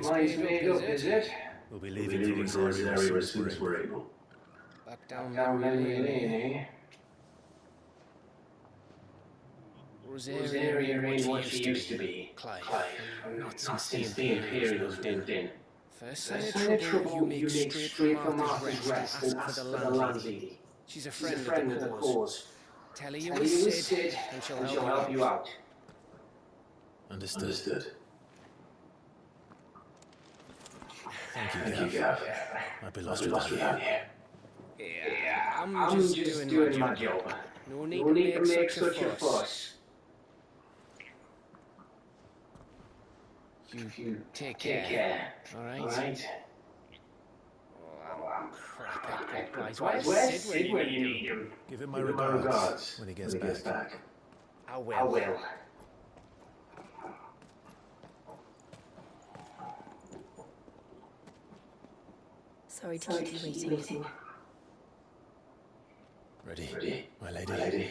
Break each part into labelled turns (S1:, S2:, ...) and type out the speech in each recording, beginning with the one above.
S1: mind's made up, is it?
S2: We'll be leaving for Rosario as soon as we're able.
S1: Back down memory lane, eh? Rosaria ain't what she used to be, Clive. Not since the Imperials moved in.
S3: First sign of trouble, you make straight for Martha's Rest and ask for the landlady.
S1: She's a
S3: She's a
S1: friend
S3: friend
S1: of
S3: of
S1: the
S3: the
S1: cause.
S3: cause.
S1: Tell her you
S3: Tell
S1: was
S3: you was
S1: Sid,
S3: Sid,
S1: and she'll
S3: and
S1: help
S3: she'll
S1: you
S3: help you
S1: out.
S3: out.
S2: Understood. Thank
S3: Thank
S2: you,
S3: you,
S2: Gav.
S3: Gav.
S2: I'd be
S3: I'd
S2: lost
S3: be lost
S2: without
S3: without you.
S1: Yeah,
S3: I'm just doing my job.
S1: No need
S3: No
S1: to
S3: need to
S1: make
S3: make
S1: such
S3: such
S1: a
S3: a
S1: fuss.
S3: fuss.
S1: You take care, alright? Oh, crap, Eggpot. Where's Sid when you need him?
S2: Give him my regards when he gets back.
S1: I
S3: I
S1: will.
S3: will.
S4: Sorry to keep you waiting.
S2: Ready, my lady?
S4: Ready.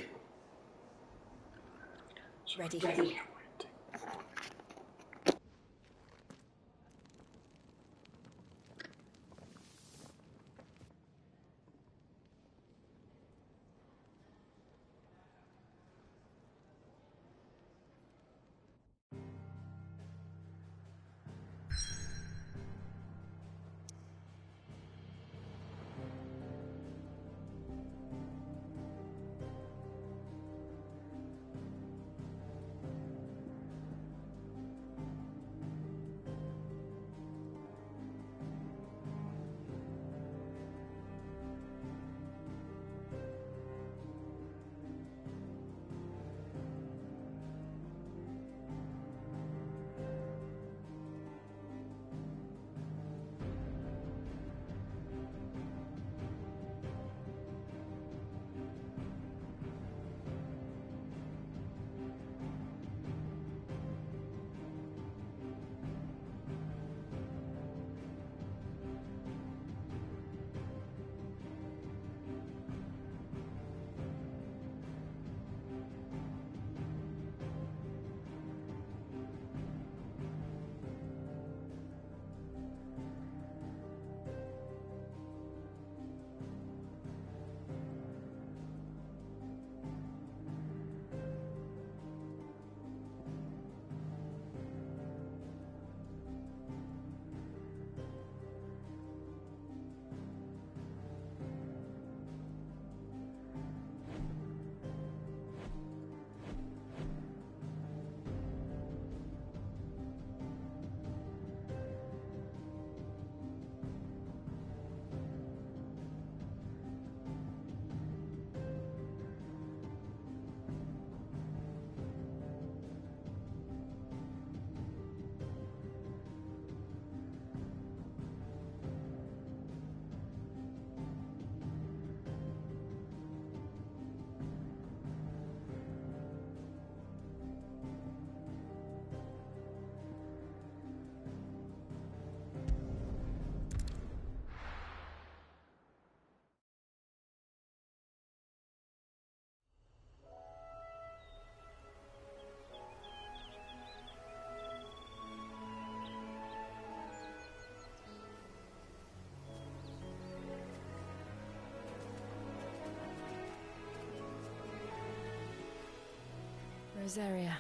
S4: Rosaria.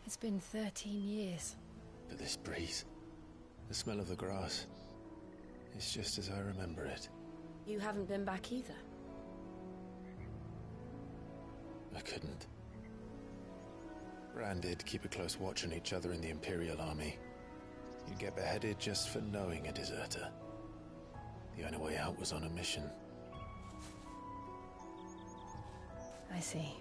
S4: It's been 13 years.
S2: But this breeze, the smell of the grass, it's just as I remember it.
S4: You haven't been back either.
S2: I couldn't. Rand did keep a close watch on each other in the Imperial Army. You'd get beheaded just for knowing a deserter. The only way out was on a mission.
S4: I see.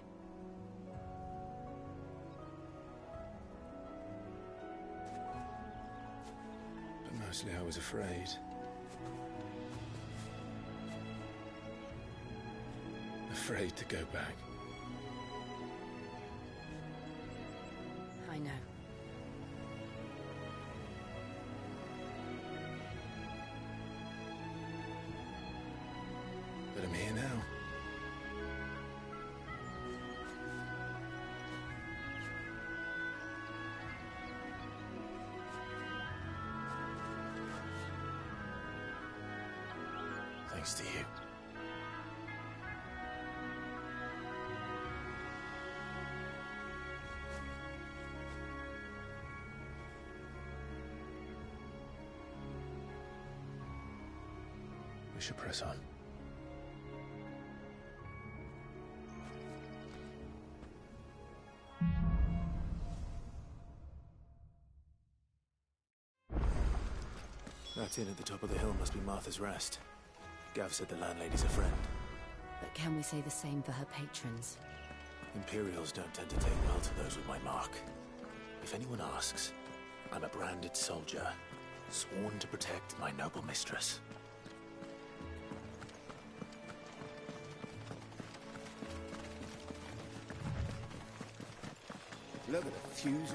S2: But mostly I was afraid. Afraid to go back.
S4: I know.
S2: But I'm here now. thanks to you. We should press on. That inn at the top of the hill must be Martha's Rest. Gav said the landlady's a friend.
S4: But can we say the same for her patrons?
S2: Imperials don't tend to take well to those with my mark. If anyone asks, I'm a branded soldier, sworn to protect my noble mistress.
S5: Look at the fuses.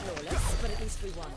S4: Flawless, but at least we won.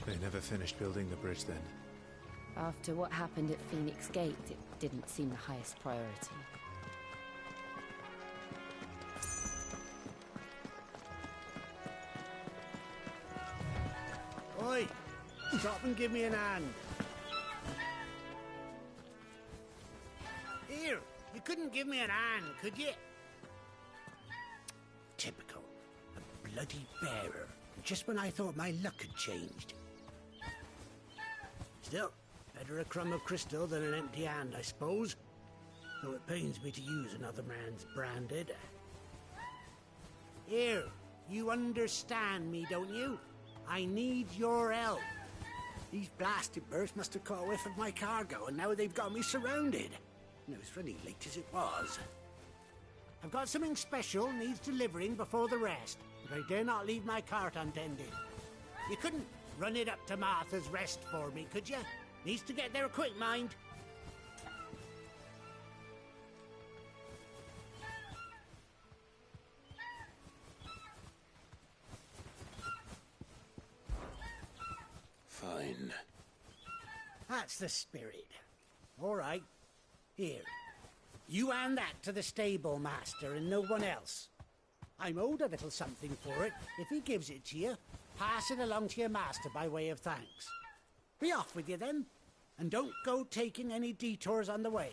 S2: They never finished building the bridge then.
S4: After what happened at Phoenix Gate, it didn't seem the highest priority.
S5: Oi! Stop and give me an hand. Here, you couldn't give me an hand, could you? Typical. A bloody bearer. Just when I thought my luck had changed. Still, better a crumb of crystal than an empty hand, I suppose. Though it pains me to use another man's branded. Here, you understand me, don't you? I need your help. These blasted birds must have caught a whiff of my cargo, and now they've got me surrounded. And it was really late as it was. I've got something special needs delivering before the rest, but I dare not leave my cart untended. You couldn't run it up to Martha's Rest for me, could you? Needs to get there quick, mind.
S2: Fine.
S5: That's the spirit. All right. Here. You hand that to the stable master and no one else. I'm owed a little something for it. If he gives it to you, pass it along to your master by way of thanks. Be off with you then, and don't go taking any detours on the way.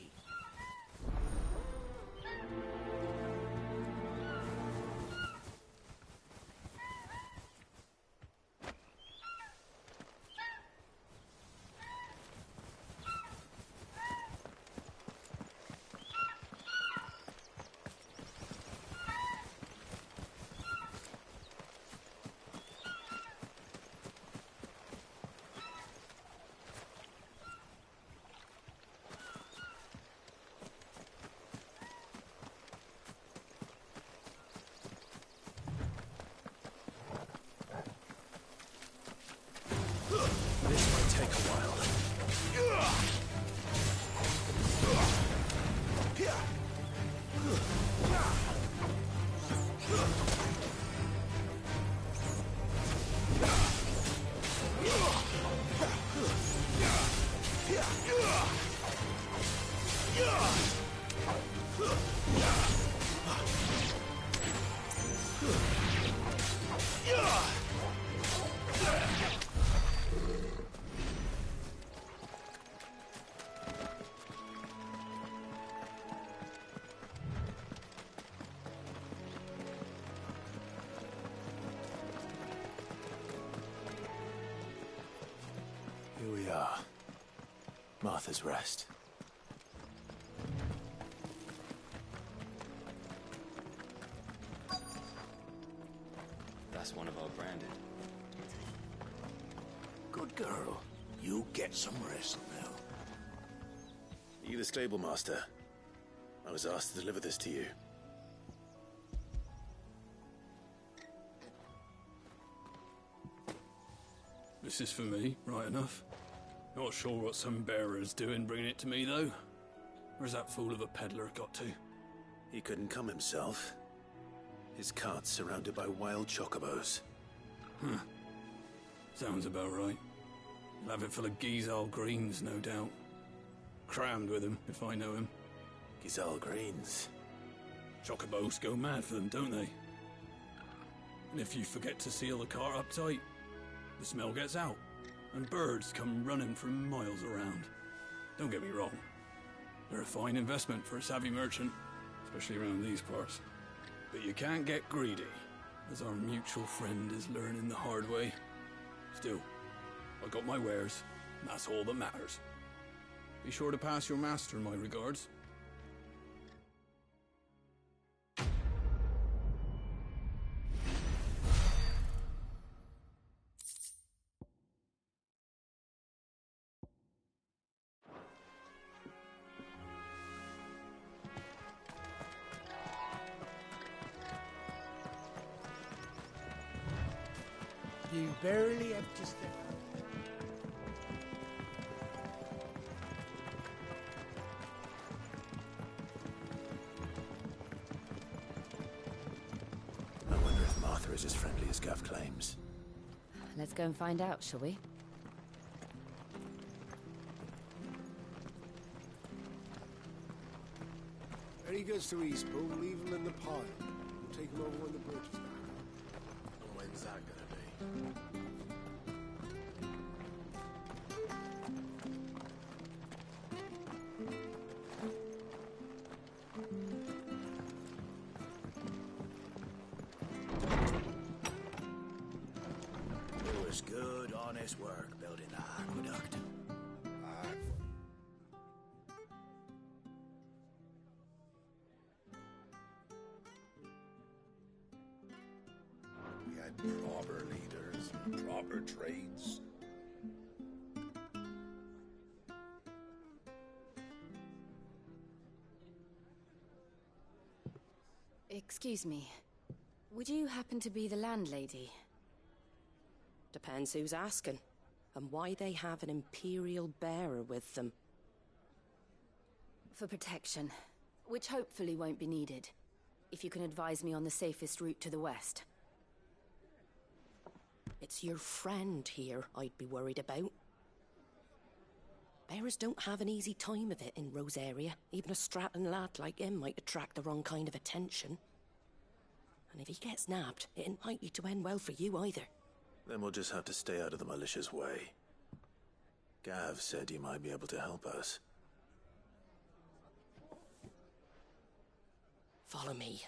S2: This might take a while. Here we are. Martha's Rest.
S1: That's one of our branded.
S2: Good girl. You get some rest now. Are you the stable master? I was asked to deliver this to you.
S6: This is for me, right enough. Not sure what some bearer's doing bringing it to me, though. Where's that fool of a peddler got to?
S2: He couldn't come himself. His cart's surrounded by wild chocobos.
S6: Huh. Sounds about right. He'll have it full of Gizal greens, no doubt. Crammed with him, if I know him.
S2: Gizal greens.
S6: Chocobos go mad for them, don't they? And if you forget to seal the cart up tight, the smell gets out, and birds come running from miles around. Don't get me wrong. They're a fine investment for a savvy merchant, especially around these parts. But you can't get greedy, as our mutual friend is learning the hard way. Still, I got my wares, and that's all that matters. Be sure to pass your master my regards.
S5: You barely have to step.
S2: Or is as friendly as Gav claims?
S4: Let's go and find out, shall we?
S7: When he gets to Eastpool, leave him in the pile. We'll take him over when the bridge is back.
S2: And when's that gonna be?
S5: It was good, honest work building the aqueduct.
S8: We had proper leaders and proper trades.
S4: Excuse me. Would you happen to be the landlady?
S9: Depends who's asking, and why they have an Imperial bearer with them.
S4: For protection, which hopefully won't be needed. If you can advise me on the safest route to the west.
S9: It's your friend here I'd be worried about. Bearers don't have an easy time of it in Rose area. Even a Stratton lad like him might attract the wrong kind of attention. And if he gets nabbed, it ain't likely to end well for you either.
S2: Then we'll just have to stay out of the malicious way. Gav said he might be able to help us.
S9: Follow me.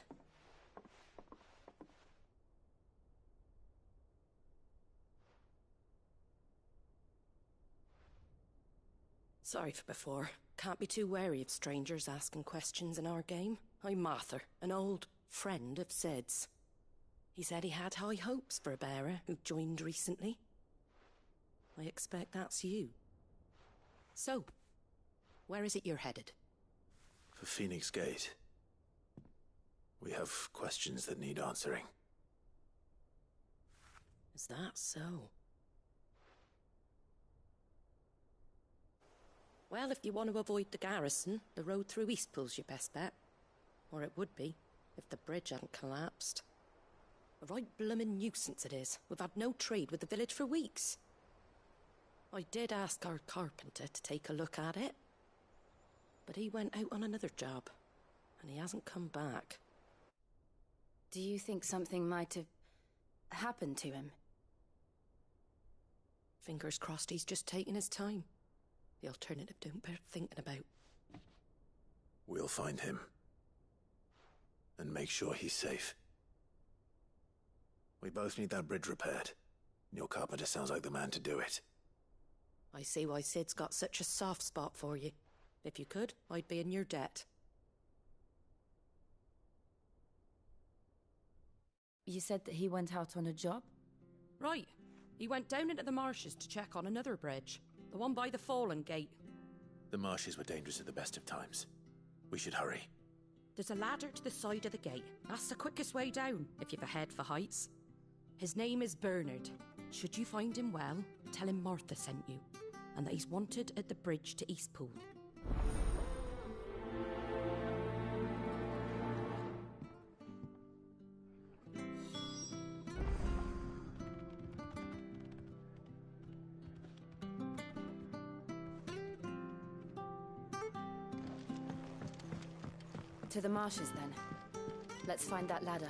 S9: Sorry for before. Can't be too wary of strangers asking questions in our game. I'm Martha, an old friend of Sid's. He said he had high hopes for a bearer who joined recently. I expect that's you. So, where is it you're headed?
S2: For Phoenix Gate. We have questions that need answering.
S9: Is that so? Well, if you want to avoid the garrison, the road through Eastpool's your best bet. Or it would be, if the bridge hadn't collapsed. A right bloomin' nuisance it is. We've had no trade with the village for weeks. I did ask our carpenter to take a look at it. But he went out on another job, and he hasn't come back.
S4: Do you think something might have happened to him?
S9: Fingers crossed he's just taking his time. The alternative don't bear thinking about.
S2: We'll find him. And make sure he's safe. We both need that bridge repaired. Your carpenter sounds like the man to do it.
S9: I see why Sid's got such a soft spot for you. If you could, I'd be in your debt.
S4: You said that he went out on a job?
S9: Right. He went down into the marshes to check on another bridge. The one by the Fallen Gate.
S2: The marshes were dangerous at the best of times. We should hurry.
S9: There's a ladder to the side of the gate. That's the quickest way down, if you've a head for heights. His name is Bernard. Should you find him well, tell him Martha sent you, and that he's wanted at the bridge to Eastpool.
S4: To the marshes, then. Let's find that ladder.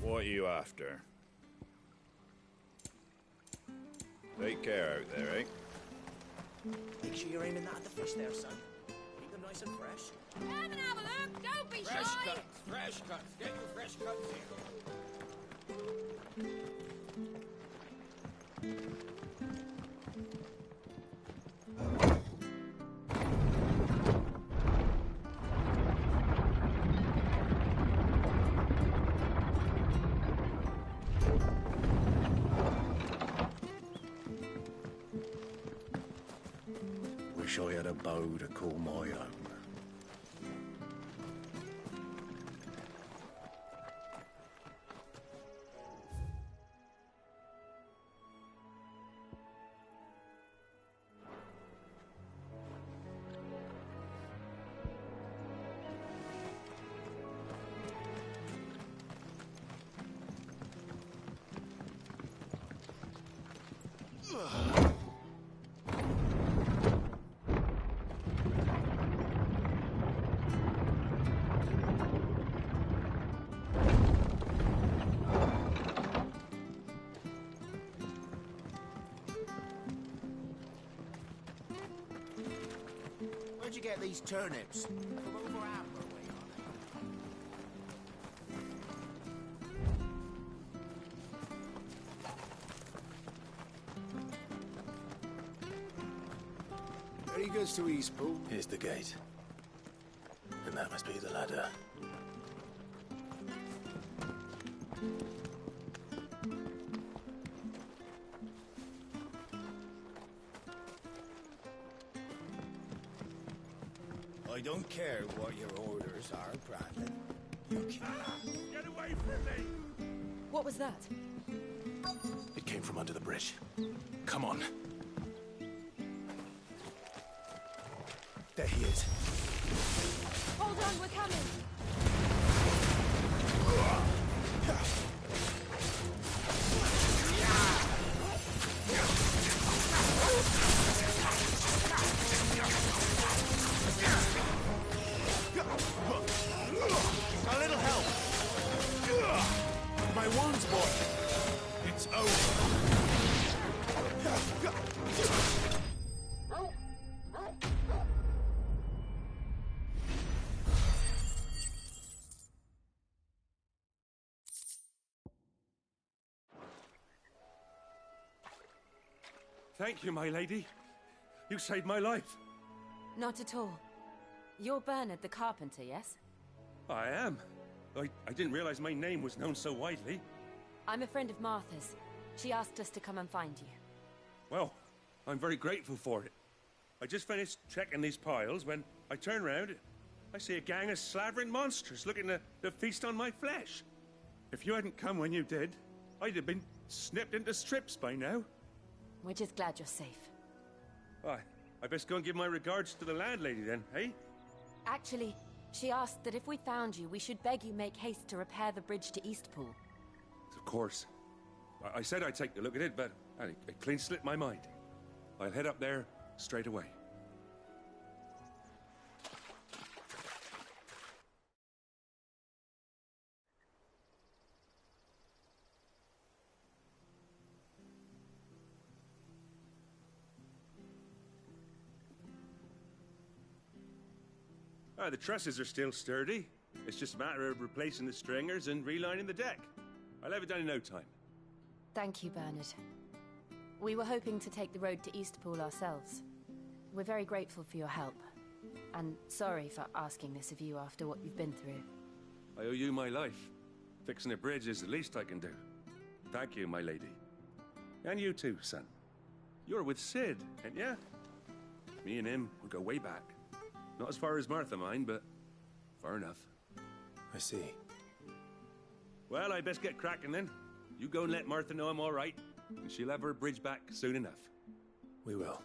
S8: What are you after? Take care out there, eh?
S5: Make sure you're aiming that at the fish there, son. Keep them nice and fresh.
S10: Come and have a look! Don't be
S5: Fresh
S10: shy!
S5: cuts, fresh cuts. Get your fresh cuts here.
S8: Wish I had a bow to call my own.
S5: Where'd you get these turnips? From over Amber way, are they?
S7: There he goes to Eastpool.
S2: Here's the gate. And that must be the ladder.
S8: I don't care what your orders are, Brandon. You can't.
S6: Get away from me!
S4: What was that?
S2: It came from under the bridge. Come on. There he is.
S4: Hold on, we're coming!
S2: A little help! My wounds, boy! It's over!
S6: Thank you, my lady. You saved my life.
S4: Not at all. You're Bernard the carpenter, yes?
S6: I am. I didn't realize my name was known so widely.
S4: I'm a friend of Martha's. She asked us to come and find you.
S6: Well, I'm very grateful for it. I just finished checking these piles when I turn round. I see a gang of slavering monsters looking to feast on my flesh. If you hadn't come when you did, I'd have been snipped into strips by now.
S4: We're just glad you're safe.
S6: I best go and give my regards to the landlady then, eh?
S4: Actually, she asked that if we found you, we should beg you make haste to repair the bridge to Eastpool.
S6: Of course. I said I'd take a look at it, but it clean slipped my mind. I'll head up there straight away. The trusses are still sturdy. It's just a matter of replacing the stringers and relining the deck. I'll have it done in no time.
S4: Thank you, Bernard. We were hoping to take the road to Eastpool ourselves. We're very grateful for your help. And sorry for asking this of you after what you've been through.
S6: I owe you my life. Fixing a bridge is the least I can do. Thank you, my lady. And you too, son. You're with Sid, ain't ya? Me and him, we go way back. Not as far as Martha, mind, but far enough.
S2: I see.
S6: Well, I best get cracking then. You go and let Martha know I'm all right, and she'll have her bridge back soon enough.
S2: We will.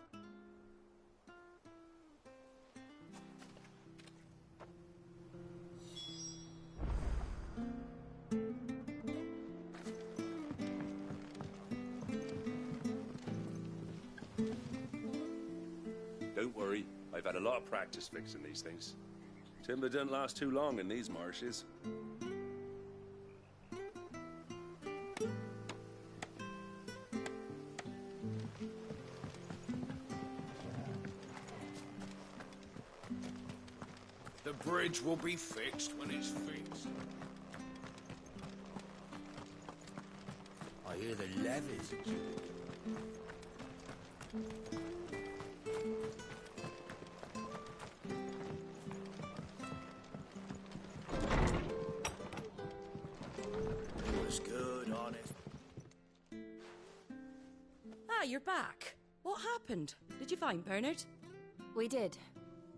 S6: Don't worry, I've had a lot of practice fixing these things. Timber doesn't last too long in these marshes.
S8: The bridge will be fixed when it's fixed.
S5: I hear the levees.
S8: It was good, honest.
S9: Ah, you're back. What happened? Did you find Bernard?
S4: We did.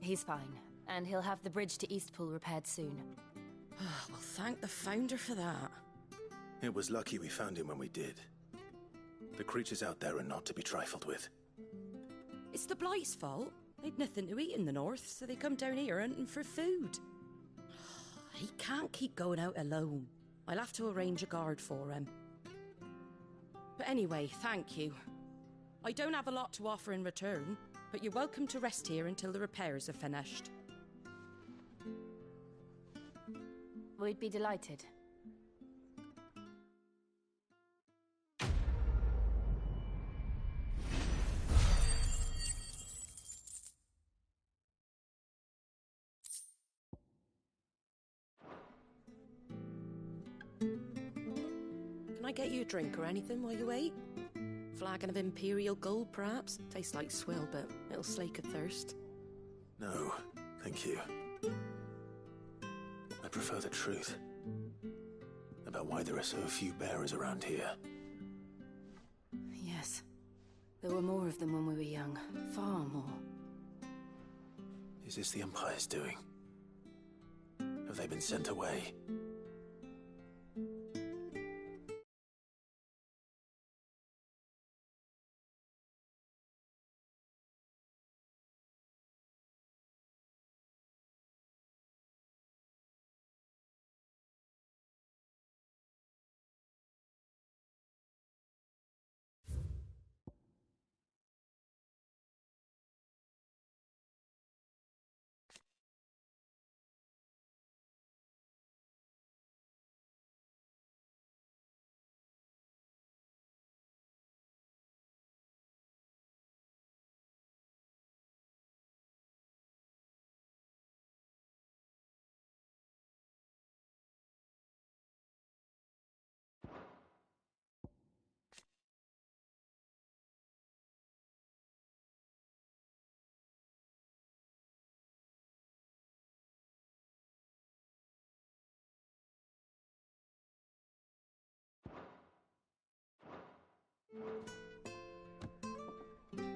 S4: He's fine, and he'll have the bridge to Eastpool repaired soon.
S9: Well, thank the Founder for that.
S2: It was lucky we found him when we did. The creatures out there are not to be trifled with.
S9: It's the Blight's fault. They'd nothing to eat in the north, so they come down here hunting for food. He can't keep going out alone. I'll have to arrange a guard for him. But anyway, thank you. I don't have a lot to offer in return, but you're welcome to rest here until the repairs are finished.
S4: We'd be delighted.
S9: Can I get you a drink or anything while you wait? Flagon of Imperial Gold, perhaps? Tastes like swill, but it'll slake a thirst.
S2: No, thank you. I prefer the truth. About why there are so few bearers around here.
S4: Yes. There were more of them when we were young. Far more.
S2: Is this the Empire's doing? Have they been sent away?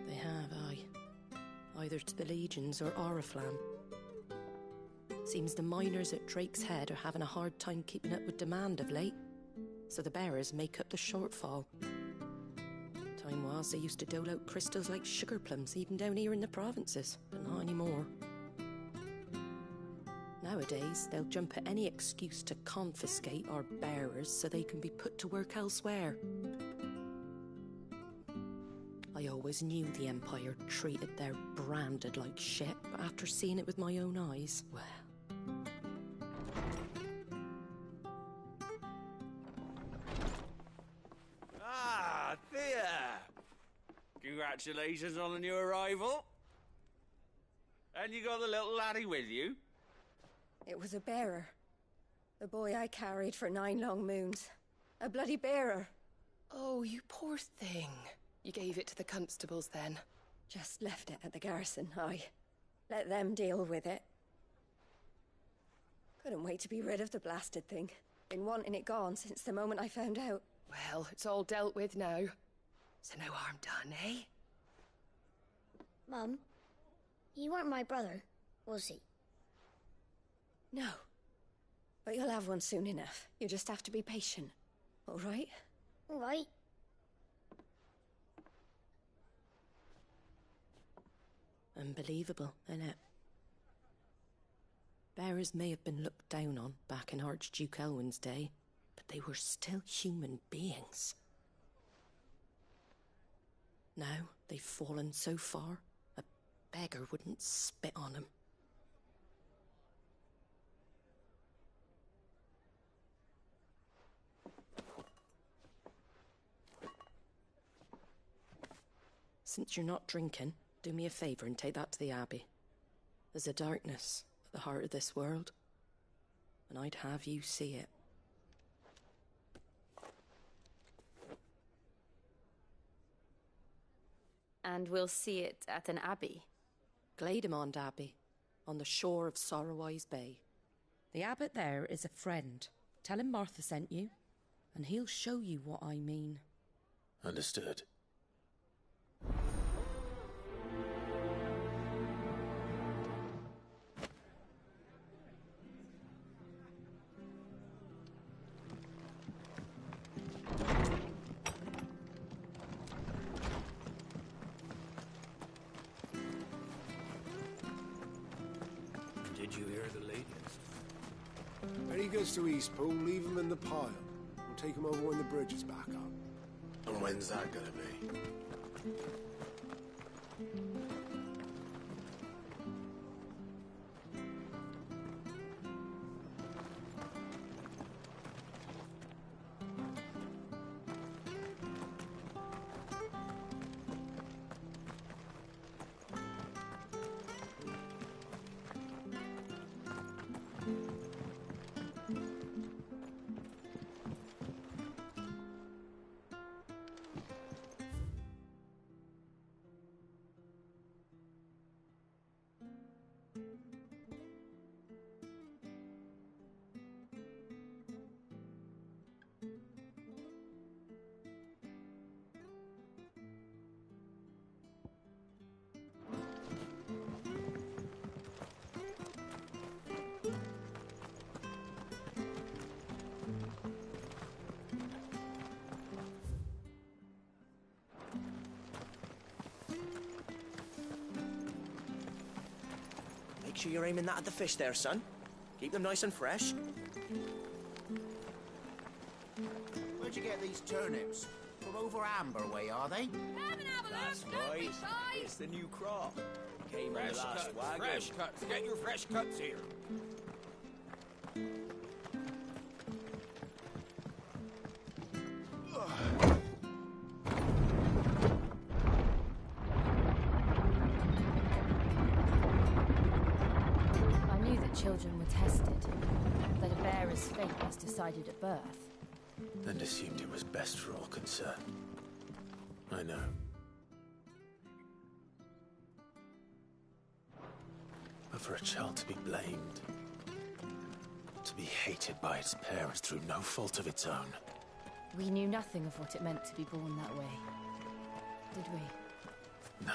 S9: They have, aye. Either to the Legions or Oriflamme. Seems the miners at Drake's Head are having a hard time keeping up with demand of late, so the bearers make up the shortfall. Time was they used to dole out crystals like sugar plums even down here in the provinces, but not anymore. Nowadays, they'll jump at any excuse to confiscate our bearers so they can be put to work elsewhere. I always knew the Empire treated their branded like shit, but after seeing it with my own eyes, well...
S11: Ah, Thea! Congratulations on the new arrival. And you got the little laddie with you?
S12: It was a bearer. The boy I carried for 9 long moons. A bloody bearer.
S13: Oh, you poor thing. You gave it to the constables then?
S12: Just left it at the garrison, aye. Let them deal with it. Couldn't wait to be rid of the blasted thing. Been wanting it gone since the moment I found out.
S13: Well, it's all dealt with now. So no harm done, eh?
S14: Mum, you weren't my brother, was he?
S12: No. But you'll have one soon enough. You just have to be patient. All right?
S14: All right.
S9: Unbelievable, innit? Bearers may have been looked down on back in Archduke Elwin's day, but they were still human beings. Now they've fallen so far, a beggar wouldn't spit on them. Since you're not drinking, do me a favour and take that to the Abbey. There's a darkness at the heart of this world, and I'd have you see it.
S4: And we'll see it at an abbey.
S9: Glademond Abbey, on the shore of Sorrowise Bay. The abbot there is a friend. Tell him Martha sent you, and he'll show you what I mean.
S2: Understood.
S8: Did you hear the latest?
S7: When he gets to Eastpool, leave him in the pile. We'll take him over when the bridge is back up.
S2: And when's that gonna be?
S15: Make sure you're aiming that at the fish there, son. Keep them nice and fresh.
S5: Where'd you get these turnips? From over Amber way, are they?
S8: That's right. It's the new crop. Came on the last wagon.
S11: Fresh cuts. Get your fresh cuts here.
S4: I knew that children were tested, that a bearer's fate was decided at birth.
S2: And assumed it was best for all concerned. I know. But for a child to be blamed, to be hated by its parents through no fault of its own.
S4: We knew nothing of what it meant to be born that way, did we?
S2: No.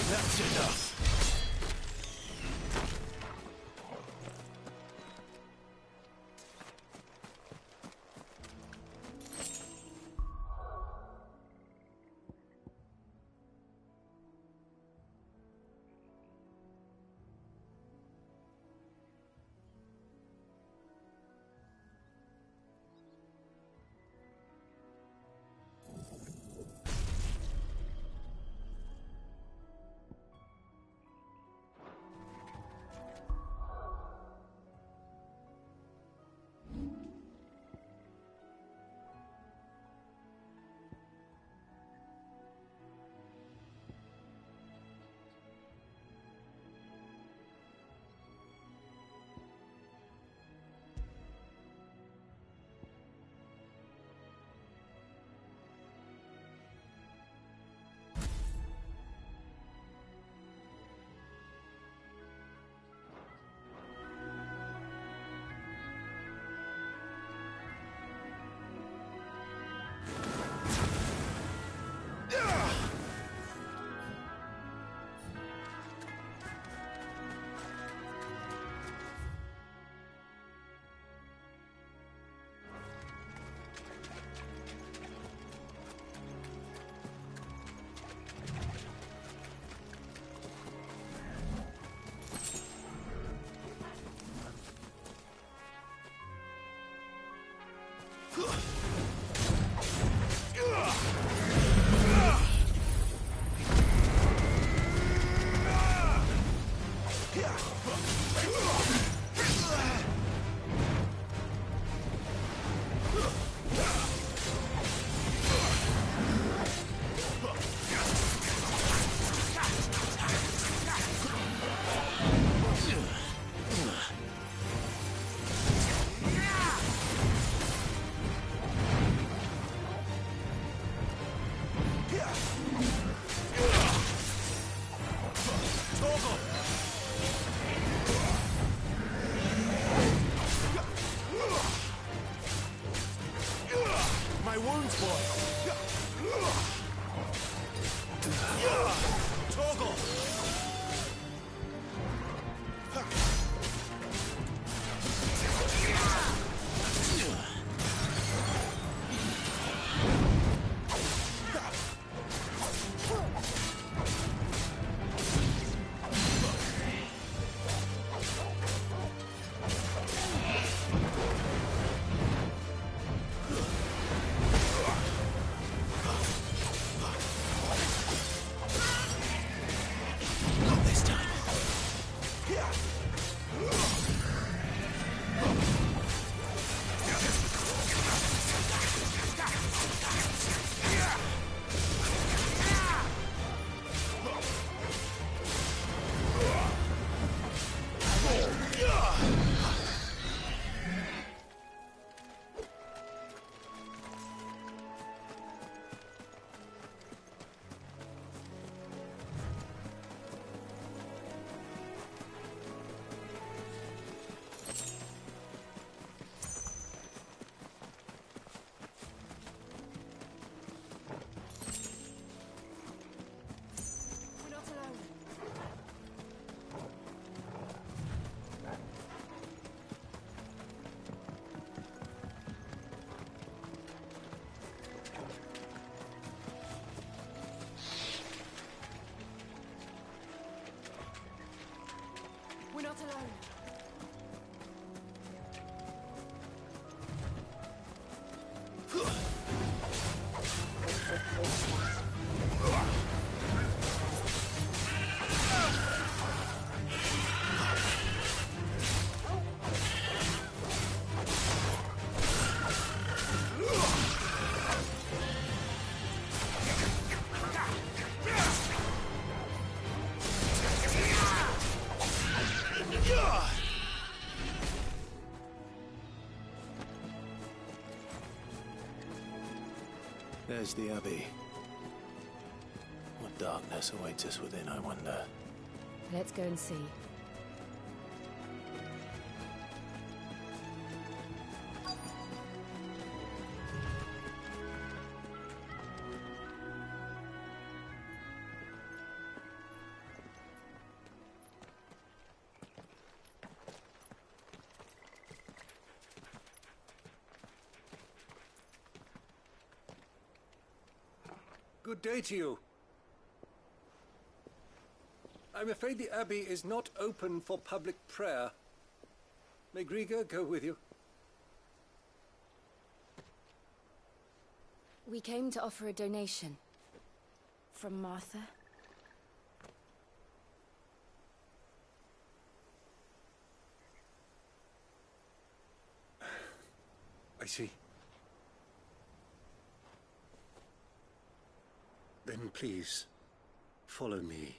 S2: That's enough.
S7: my wounds, boy.
S8: Toggle!
S10: We're not alone.
S2: There's the Abbey. What darkness awaits us within, I wonder?
S4: Let's go and see.
S16: Good day to you. I'm afraid the Abbey is not open for public prayer. May Griga go with you?
S4: We came to offer a donation. From Martha.
S16: I see. Then please, follow me.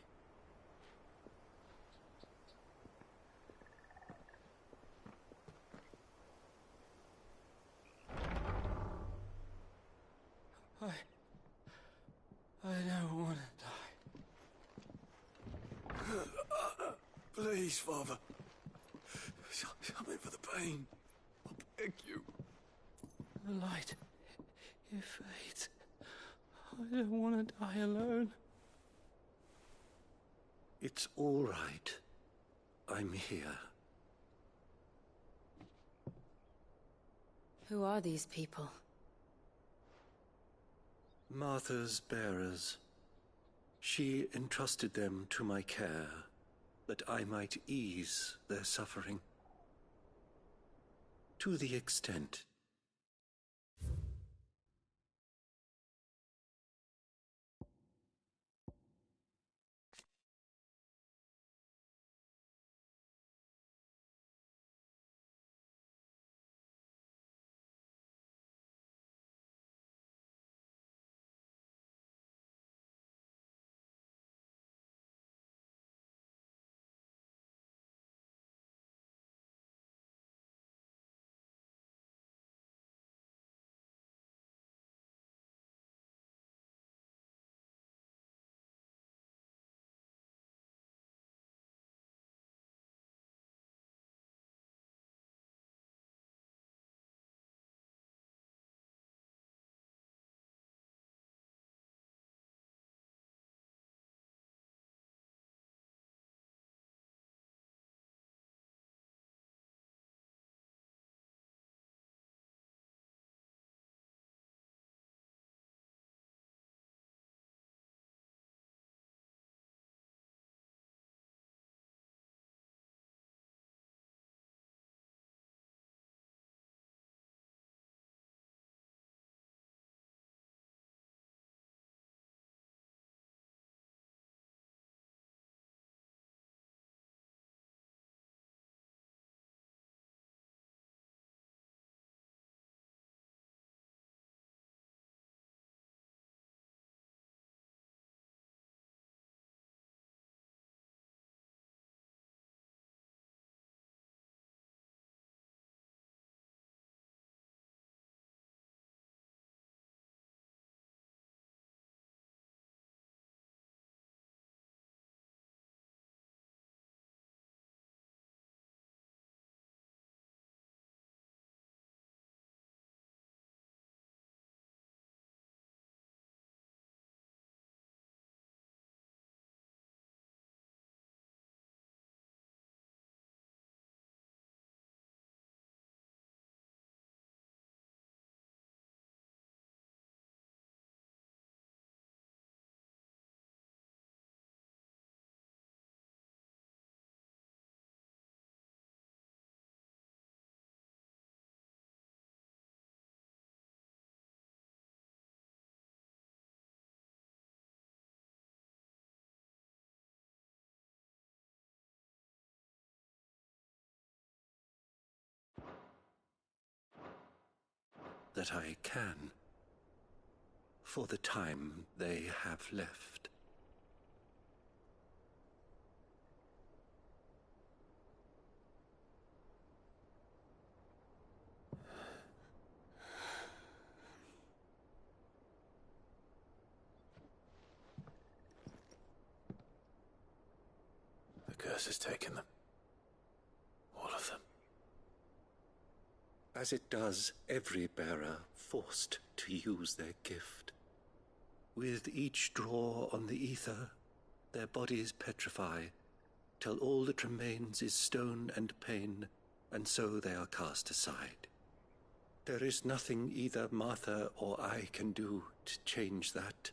S6: I don't want to die. Please, Father. Something for the pain. I beg you. The light, it fades. I don't want to die alone.
S16: It's all right. I'm here.
S4: Who are these people?
S16: Martha's bearers. She entrusted them to my care, that I might ease their suffering. To the extent that I can, for the time they have left.
S2: The curse has taken them. All of them.
S16: As it does every bearer forced to use their gift. With each draw on the ether, their bodies petrify, till all that remains is stone and pain, and so they are cast aside. There is nothing either Martha or I can do to change that,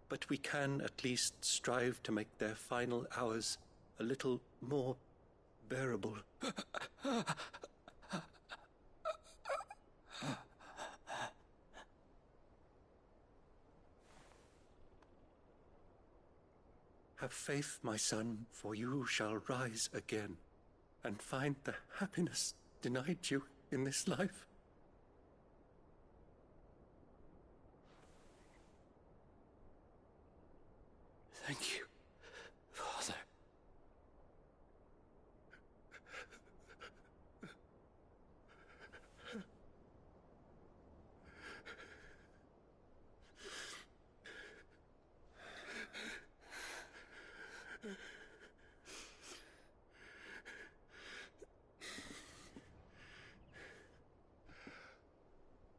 S16: but we can at least strive to make their final hours a little more bearable. Have faith, my son, for you shall rise again, and find the happiness denied you in this life.
S2: Thank you, Father.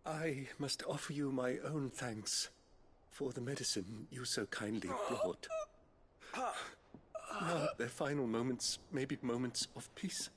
S16: I must offer you my own thanks for the medicine you so kindly brought. Now their final moments may be moments of peace.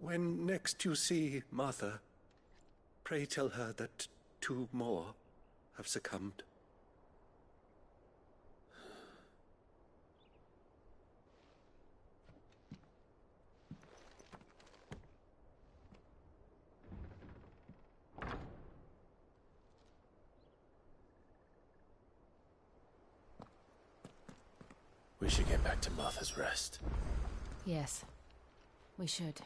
S16: When next you see Martha, pray tell her that 2 more have succumbed.
S2: We should get back to Martha's Rest.
S4: Yes, we should.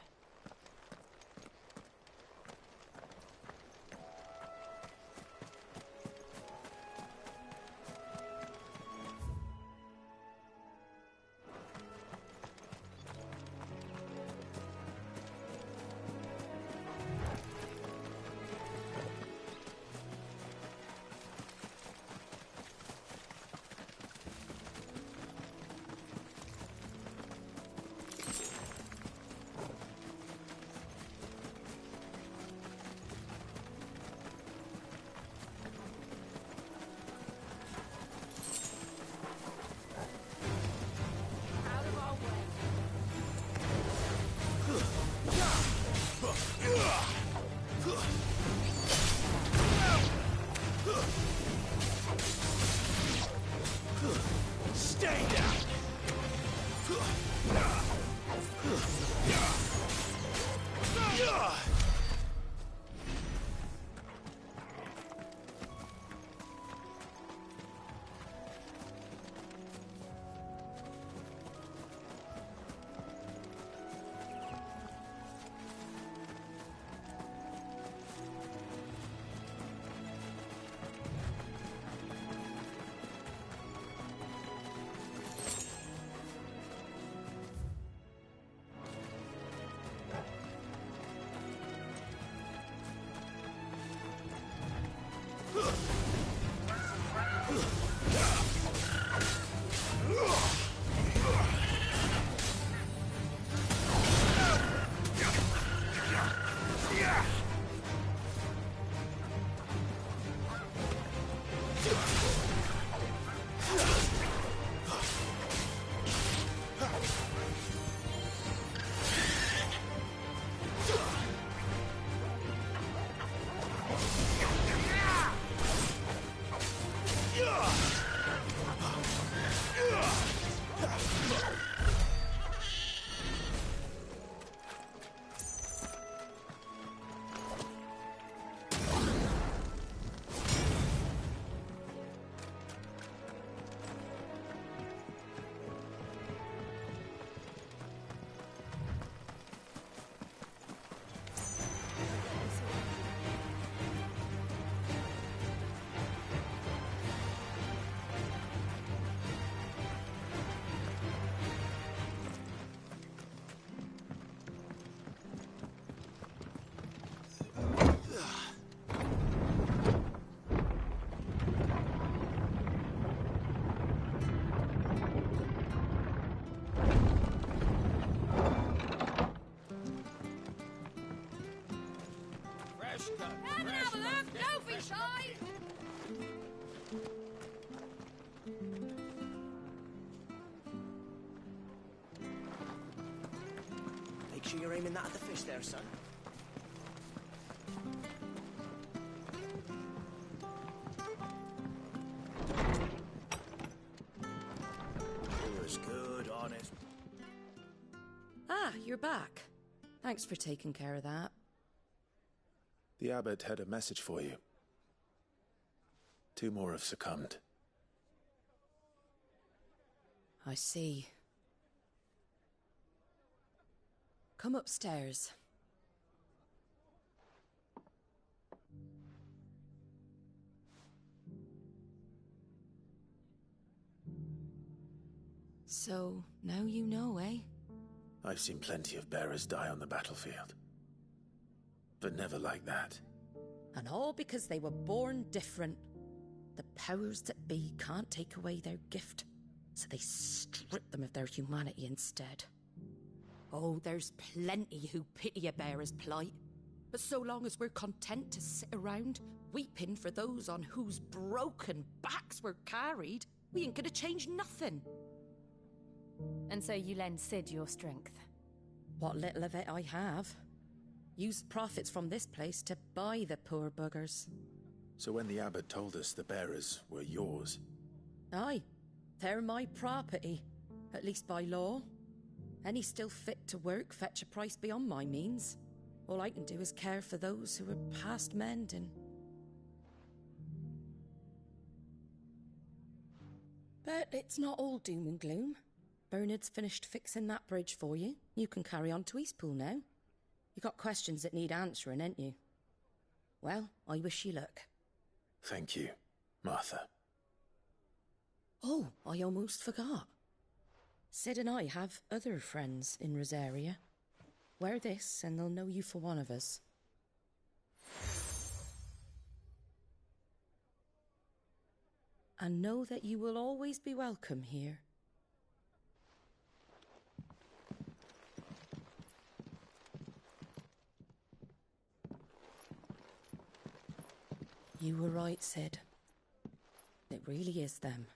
S10: Come and have a look, don't be shy!
S15: Make sure you're aiming that at the fish there, son.
S8: You're as good, honest.
S9: Ah, you're back. Thanks for taking care of that.
S2: The abbot had a message for you. 2 more have succumbed.
S9: I see. Come upstairs. So, now you know, eh?
S2: I've seen plenty of bearers die on the battlefield. But never like that.
S9: And all because they were born different. The powers that be can't take away their gift, so they strip them of their humanity instead. Oh, there's plenty who pity a bearer's plight. But so long as we're content to sit around, weeping for those on whose broken backs we're carried, we ain't gonna change nothing.
S4: And so you lend Sid your strength?
S9: What little of it I have. Used profits from this place to buy the poor buggers.
S2: So when the abbot told us the bearers were yours...
S9: Aye, they're my property, at least by law. Any still fit to work fetch a price beyond my means. All I can do is care for those who are past mending. But it's not all doom and gloom. Bernard's finished fixing that bridge for you. You can carry on to Eastpool now. You got questions that need answering, ain't you? Well, I wish you luck.
S2: Thank you, Martha.
S9: Oh, I almost forgot. Sid and I have other friends in Rosaria. Wear this and they'll know you for one of us. And know that you will always be welcome here. You were right, Sid. It really is them.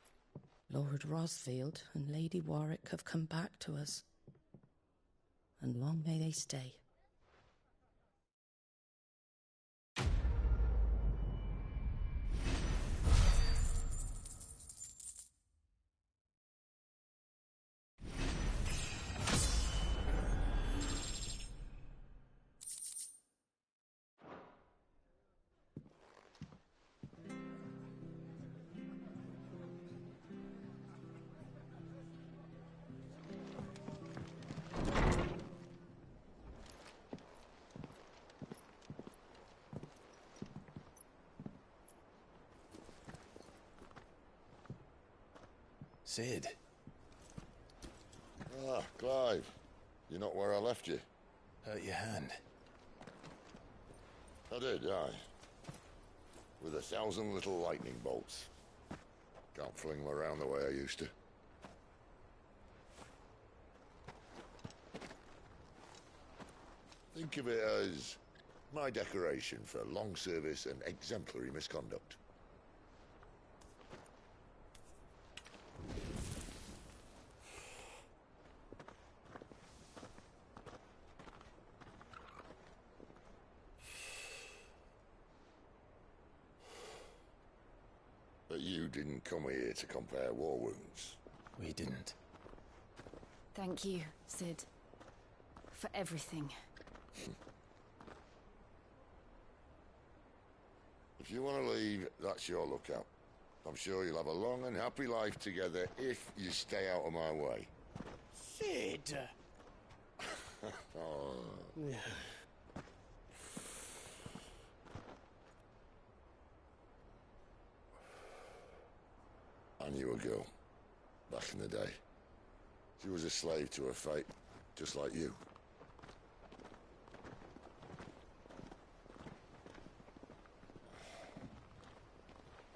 S9: Lord Rosfield and Lady Warwick have come back to us. And long may they stay.
S2: Sid.
S17: Ah, Clive. You're not where I left you.
S2: Hurt your hand.
S17: I did, aye. With 1,000 little lightning bolts. Can't fling them around the way I used to. Think of it as my decoration for long service and exemplary misconduct. But you didn't come here to compare war wounds.
S2: We didn't.
S4: Thank you, Sid. For everything.
S17: If you want to leave, that's your lookout. I'm sure you'll have a long and happy life together if you stay out of my way.
S8: Sid!
S17: Oh. I knew a girl, back in the day. She was a slave to her fate, just like you.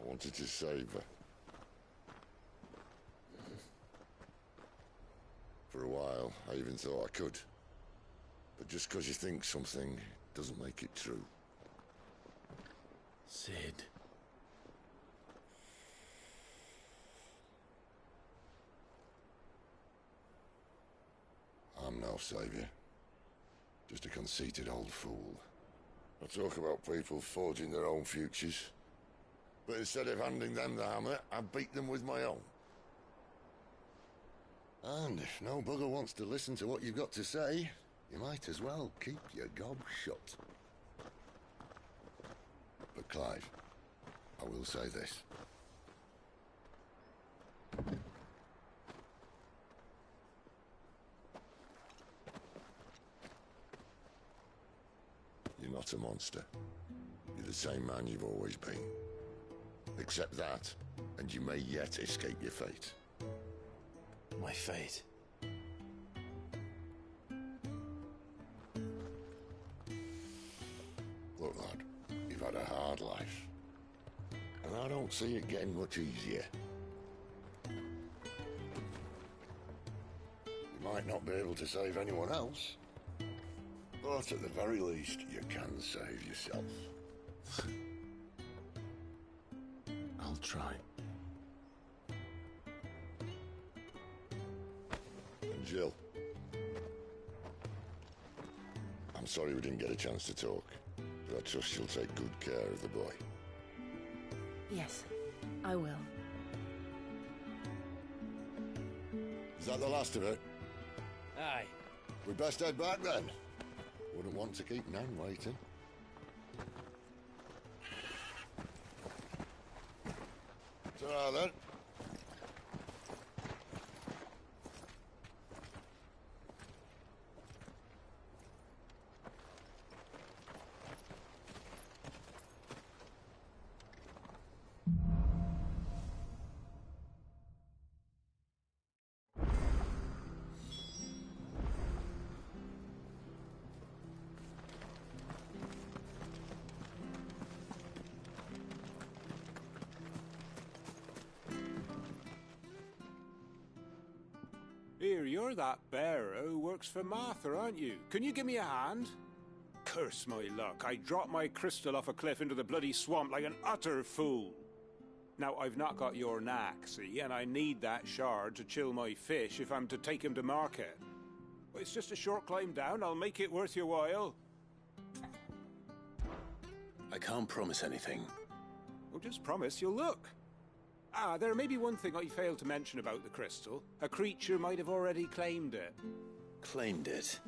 S17: I wanted to save her. For a while, I even thought I could. But just because you think something doesn't make it true.
S2: Sid.
S17: I'm no saviour. Just a conceited old fool. I talk about people forging their own futures. But instead of handing them the hammer, I beat them with my own. And if no bugger wants to listen to what you've got to say, you might as well keep your gob shut. But Clive, I will say this. You're not a monster. You're the same man you've always been. Accept that, and you may yet escape your fate.
S2: My fate?
S17: Look, lad, you've had a hard life. And I don't see it getting much easier. You might not be able to save anyone else, but at the very least, you can save yourself.
S2: I'll try.
S17: And Jill, I'm sorry we didn't get a chance to talk, but I trust she'll take good care of the boy.
S4: Yes, I will.
S17: Is that the last of it?
S1: Aye.
S17: We best head back then. Wouldn't want to keep Nan waiting. Ta-ra then.
S5: Here, you're that bearer who works for Martha, aren't you? Can you give me a hand? Curse my luck, I dropped my crystal off a cliff into the bloody swamp like an utter fool. Now, I've not got your knack, see, and I need that shard to chill my fish if I'm to take him to market. But it's just a short climb down, I'll make it worth your while.
S2: I can't promise anything.
S5: Well, just promise you'll look. Ah, there may be one thing I failed to mention about the crystal. A creature might have already claimed it.
S2: Claimed it?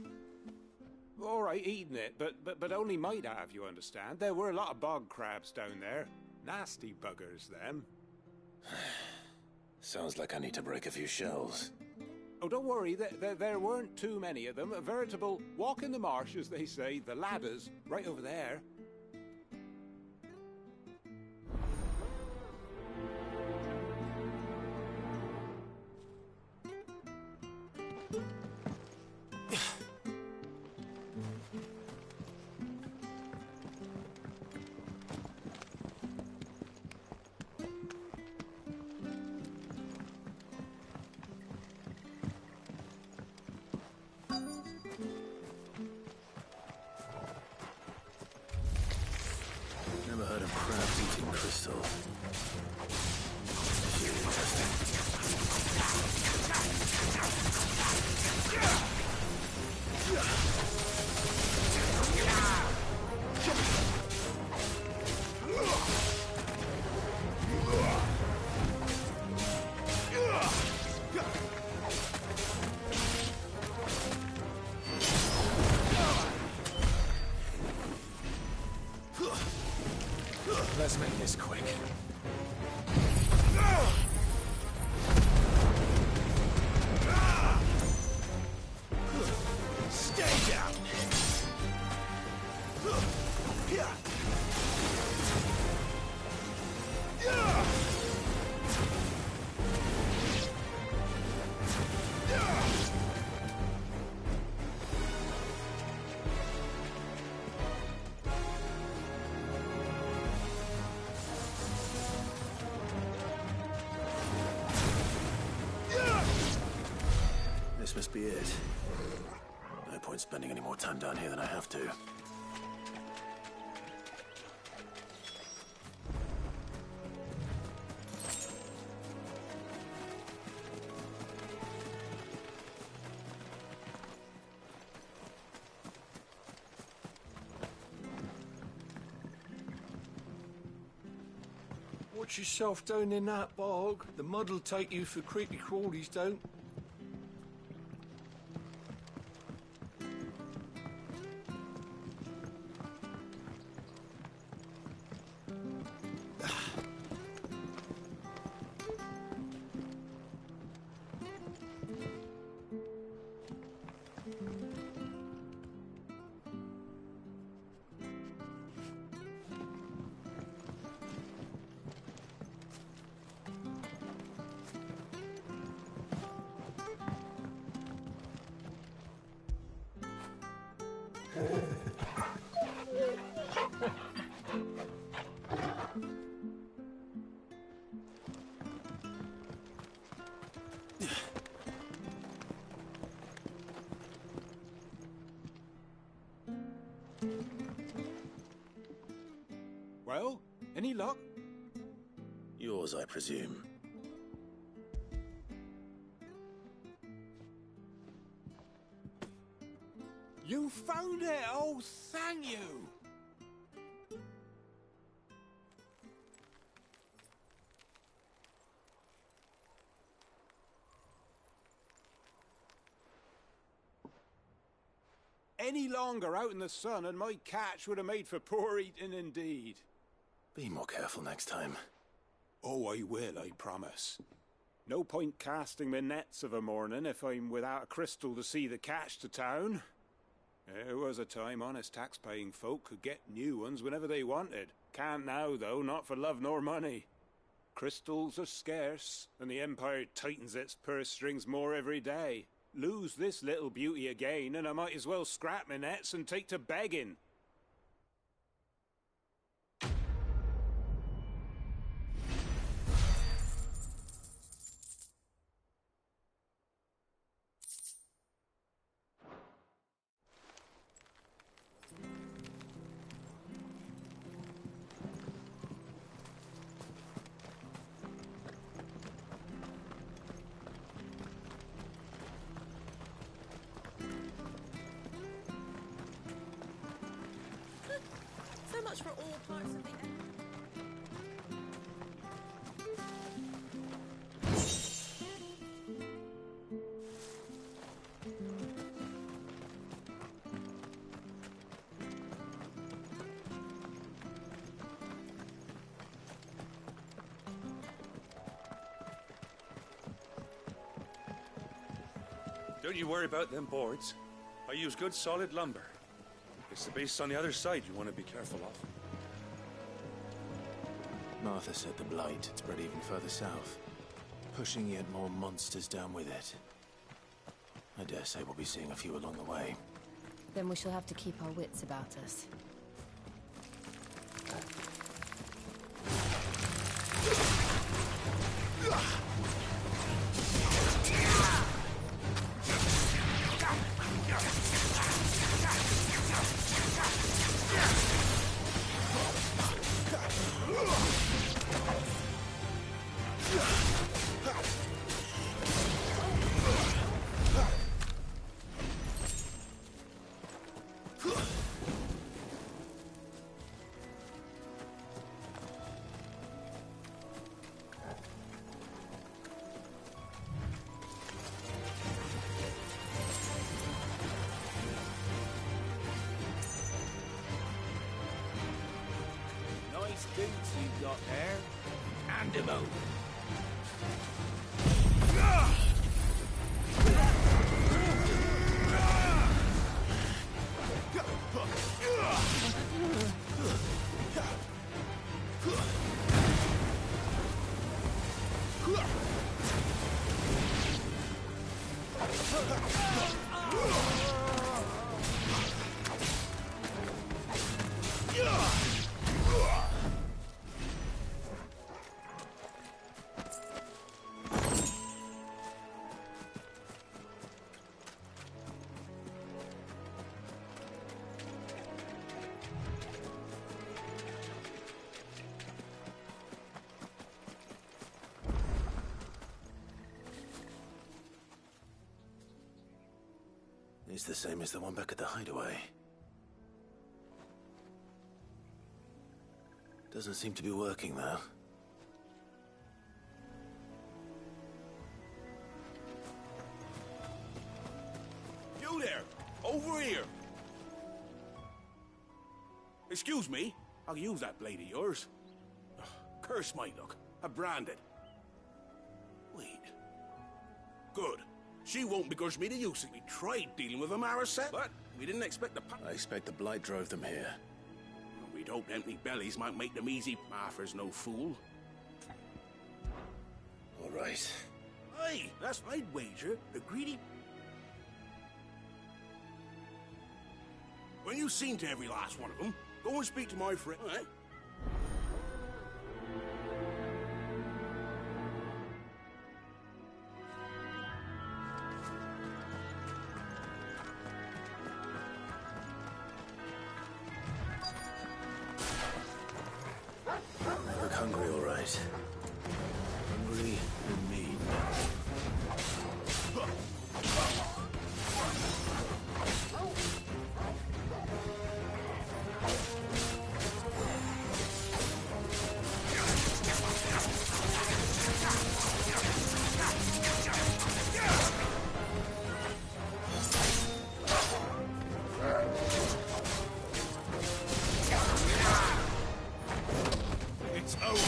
S5: All right, eaten it, but only might have, you understand. There were a lot of bog crabs down there. Nasty buggers, them.
S2: Sounds like I need to break a few shells.
S5: Oh, don't worry, there weren't too many of them. A veritable walk in the marsh, as they say, the ladders, right over there.
S2: Never heard of crabs eating crystal. Really interesting. Let's make this quick. Stay down! This must be it. No point spending any more time down here than I have to.
S7: Watch yourself down in that bog. The mud'll take you for creepy crawlies, don't. Well, any luck?
S2: Yours, I presume.
S7: You found it! Oh, thank you! Any longer out in the sun and my catch would have made for poor eating indeed.
S2: Be more careful next time.
S7: Oh, I will, I promise. No point casting my nets of a morning if I'm without a crystal to see the catch to town. There was a time honest tax-paying folk could get new ones whenever they wanted. Can't now, though, not for love nor money. Crystals are scarce, and the Empire tightens its purse strings more every day. Lose this little beauty again, and I might as well scrap my nets and take to begging.
S9: So much for all parts of the...
S18: Don't you worry about them boards. I use good solid lumber. It's the base on the other side you want to be careful of.
S2: Martha said the blight had spread even further south, pushing yet more monsters down with it. I dare say we'll be seeing a few along the way.
S4: Then we shall have to keep our wits about us.
S11: Nice boots you've got there. Hand 'em over.
S2: It's the same as the one back at the hideaway. Doesn't seem to be working, though.
S19: Excuse me, I'll use that blade of yours. Ugh, curse my luck. I'm branded. Wait. Good. She won't begrudge me the use it. We tried dealing with a Marasette, but we didn't expect the...
S2: I expect the Blight drove them here.
S19: We'd hope empty bellies might make them easy. Arthur's no fool.
S2: All right.
S19: Hey, that's I'd wager the greedy... When you've seen to every last one of them, go and speak to my friend, all right?
S2: Look hungry, all right. Hungry and mean.
S19: It's over.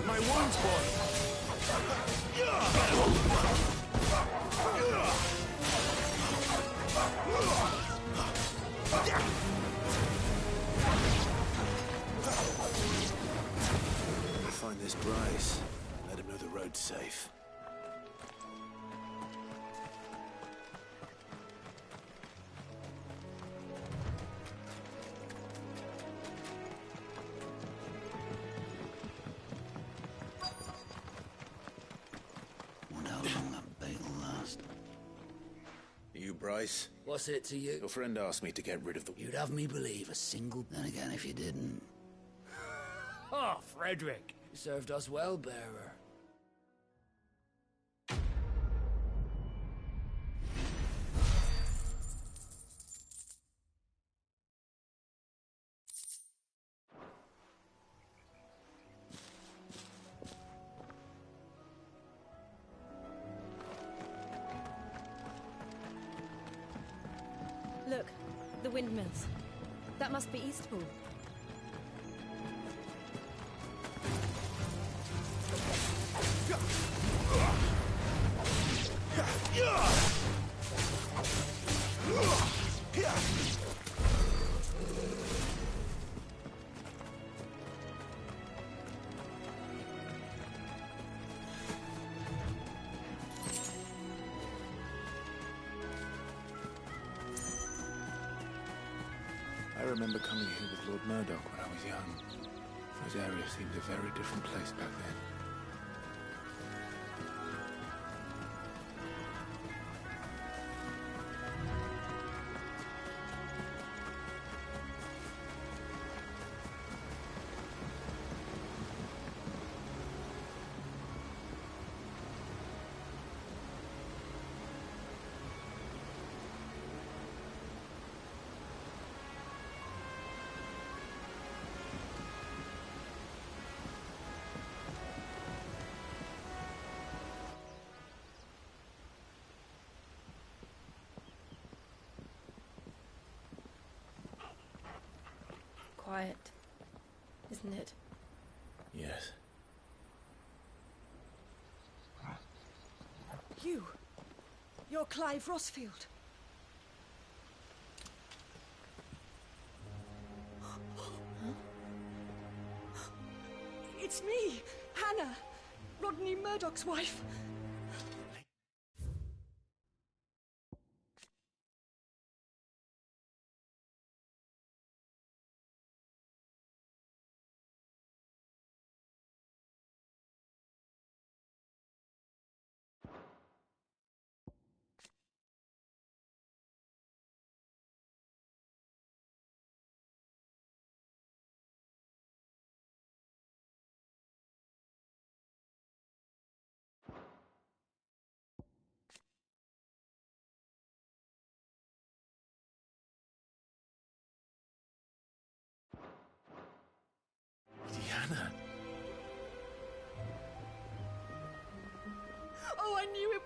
S19: My one's
S2: Find this Bryce. Let him know the road's safe.
S5: Wonder how long that bait'll last.
S2: You, Bryce?
S5: What's it to you?
S2: Your friend asked me to get rid of the...
S5: You'd have me believe a single... Then again, if you didn't... Oh, Frederick! You served us well, bearer.
S4: Look, the windmills. That must be Eastpool.
S2: I remember coming here with Lord Murdoch when I was young. This area seemed a very different place back then.
S4: Quiet, isn't it?
S2: Yes.
S12: You're Clive Rossfield. It's me, Hannah, Rodney Murdoch's wife.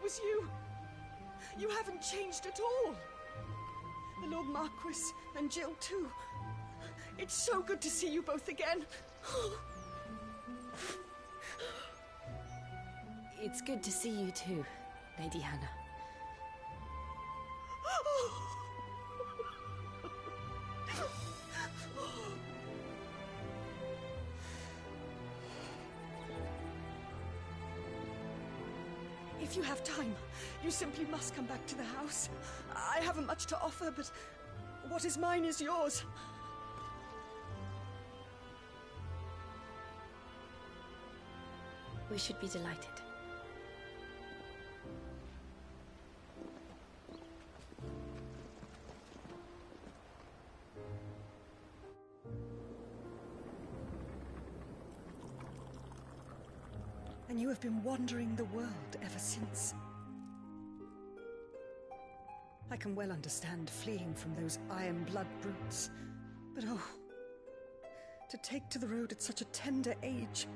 S20: was you. You haven't changed at all. The Lord Marquis and Jill too. It's so good to see you both again.
S4: It's good to see you too, Lady Hannah.
S20: If you have time, you simply must come back to the house. I haven't much to offer, but what is mine is yours.
S4: We should be delighted.
S20: And you have been wandering the world ever since. I can well understand fleeing from those iron blood brutes, but oh, to take to the road at such a tender age.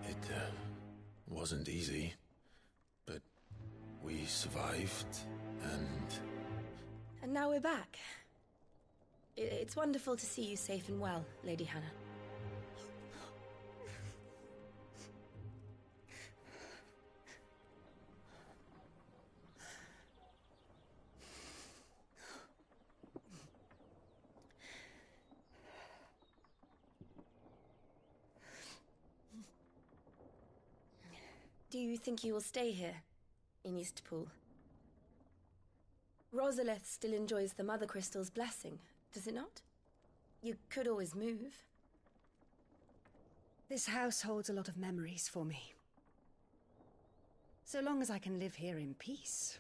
S2: It wasn't easy, but we survived, and...
S4: And now we're back. It's wonderful to see you safe and well, Lady Hannah. Do you think you will stay here, in Eastpool? Rosalith still enjoys the Mother Crystal's blessing, does it not? You could always move.
S20: This house holds a lot of memories for me. So long as I can live here in peace,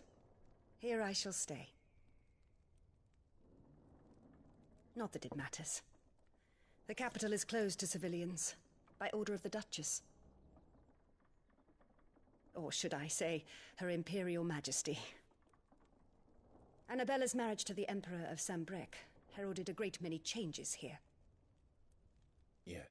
S20: here I shall stay. Not that it matters. The capital is closed to civilians, by order of the Duchess. Or should I say, Her Imperial Majesty. Annabella's marriage to the Emperor of Sambrec heralded a great many changes here.
S2: Yeah.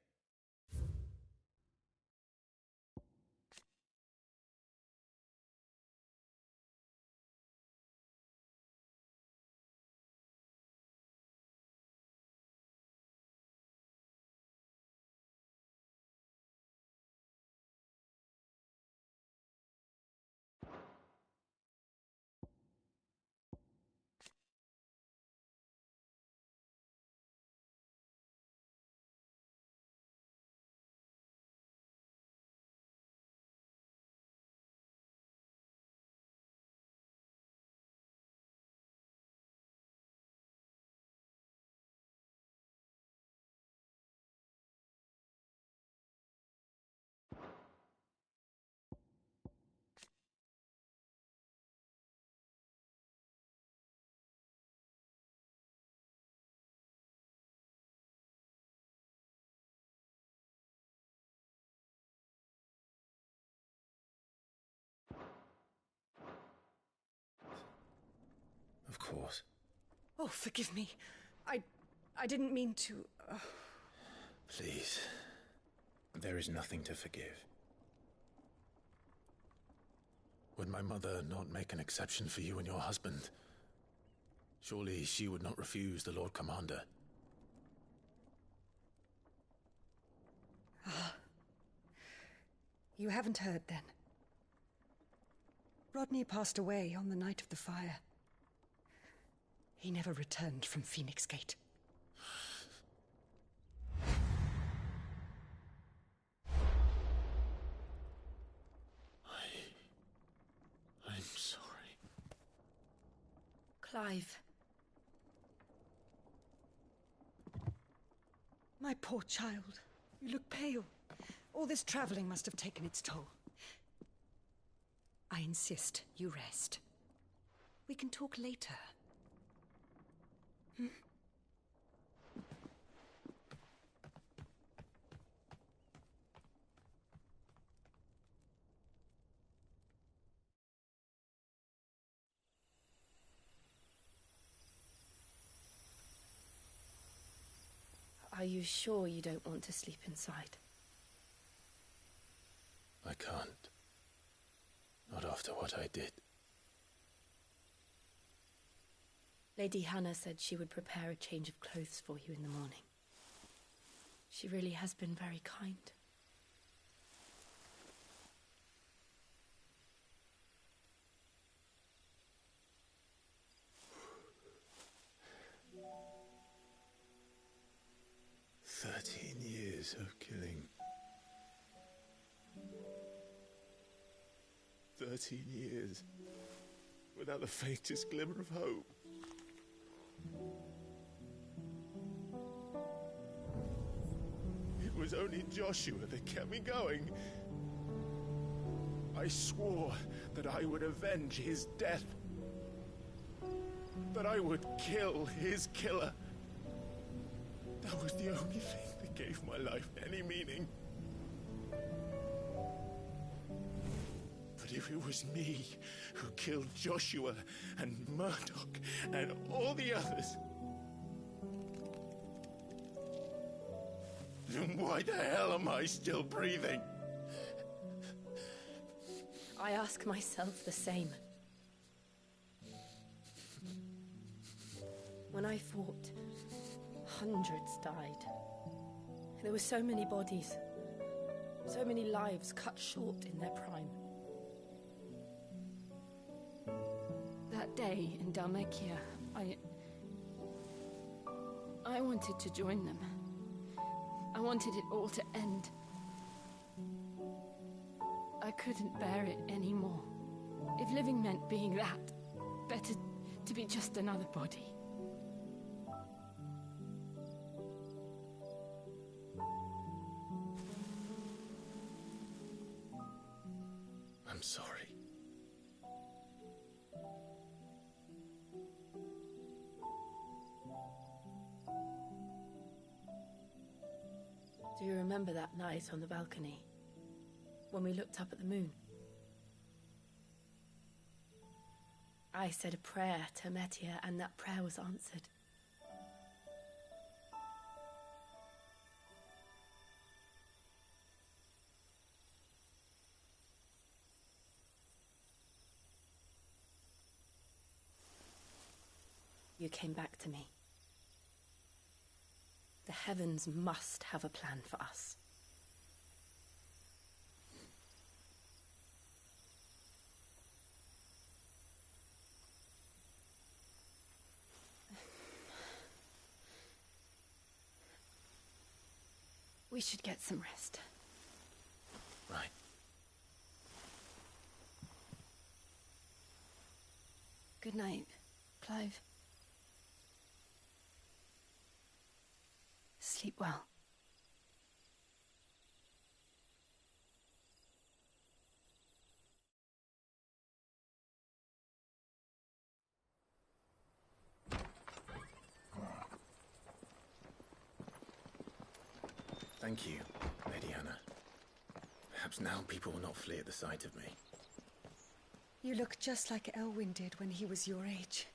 S2: Of course.
S20: Oh, forgive me. I didn't mean to...
S2: Please. There is nothing to forgive. Would my mother not make an exception for you and your husband? Surely she would not refuse the Lord Commander.
S20: You haven't heard, then. Rodney passed away on the night of the fire. He never returned from Phoenix Gate.
S2: I'm sorry.
S4: Clive.
S20: My poor child. You look pale. All this traveling must have taken its toll. I insist you rest. We can talk later. Hmm?
S13: Are you sure you don't want to sleep inside?
S2: I can't. Not after what I did.
S13: Lady Hannah said she would prepare a change of clothes for you in the morning. She really has been very kind.
S2: Years of killing. 13 years without the faintest glimmer of hope. It was only Joshua that kept me going. I swore that I would avenge his death. That I would kill his killer. That was the only thing that gave my life any meaning. But if it was me who killed Joshua and Murdoch and all the others, then why the hell am I still breathing?
S13: I ask myself the same. When I fought, hundreds died. There were so many bodies, so many lives cut short in their prime. That day in Dalmekia, I wanted to join them. I wanted it all to end. I couldn't bear it anymore. If living meant being that, better to be just another body.
S2: I'm sorry.
S13: Do you remember that night on the balcony, when we looked up at the moon? I said a prayer to Metia, and that prayer was answered. You came back to me. The heavens must have a plan for us. We should get some rest.
S2: Right.
S13: Good night, Clive. Sleep well.
S2: Thank you, Lady Hannah. Perhaps now people will not flee at the sight of me.
S20: You look just like Elwyn did when he was your age.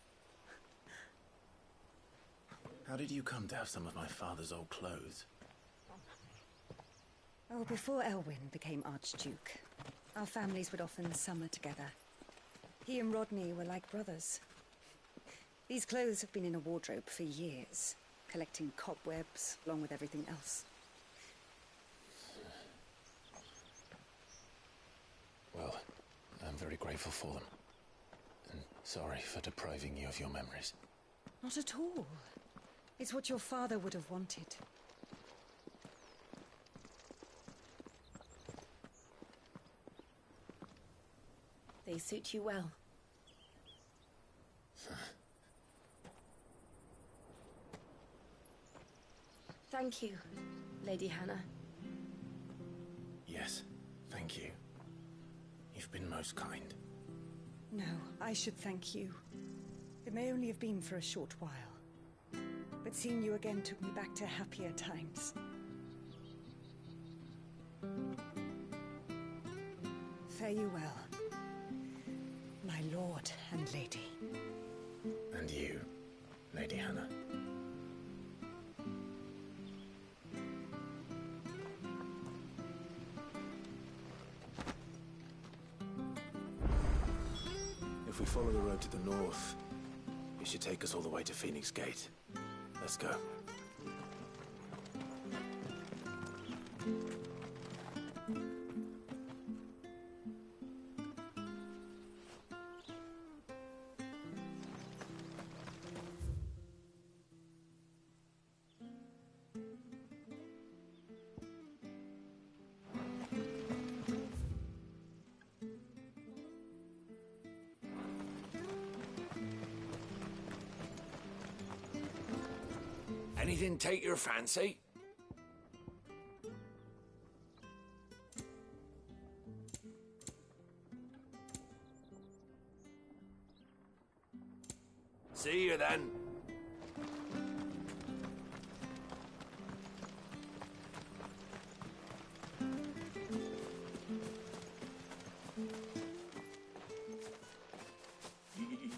S2: How did you come to have some of my father's old clothes?
S20: Oh, before Elwyn became Archduke, our families would often summer together. He and Rodney were like brothers. These clothes have been in a wardrobe for years, collecting cobwebs along with everything else.
S2: Well, I'm very grateful for them. And sorry for depriving you of your memories.
S20: Not at all. It's what your father would have wanted.
S13: They suit you well. Thank you, Lady Hannah.
S2: Yes, thank you. You've been most kind.
S20: No, I should thank you. It may only have been for a short while. But seeing you again took me back to happier times. Fare you well, my lord and lady.
S2: And you, Lady Hannah. If we follow the road to the north, it should take us all the way to Phoenix Gate. Let's go.
S19: Anything take your fancy? See you then.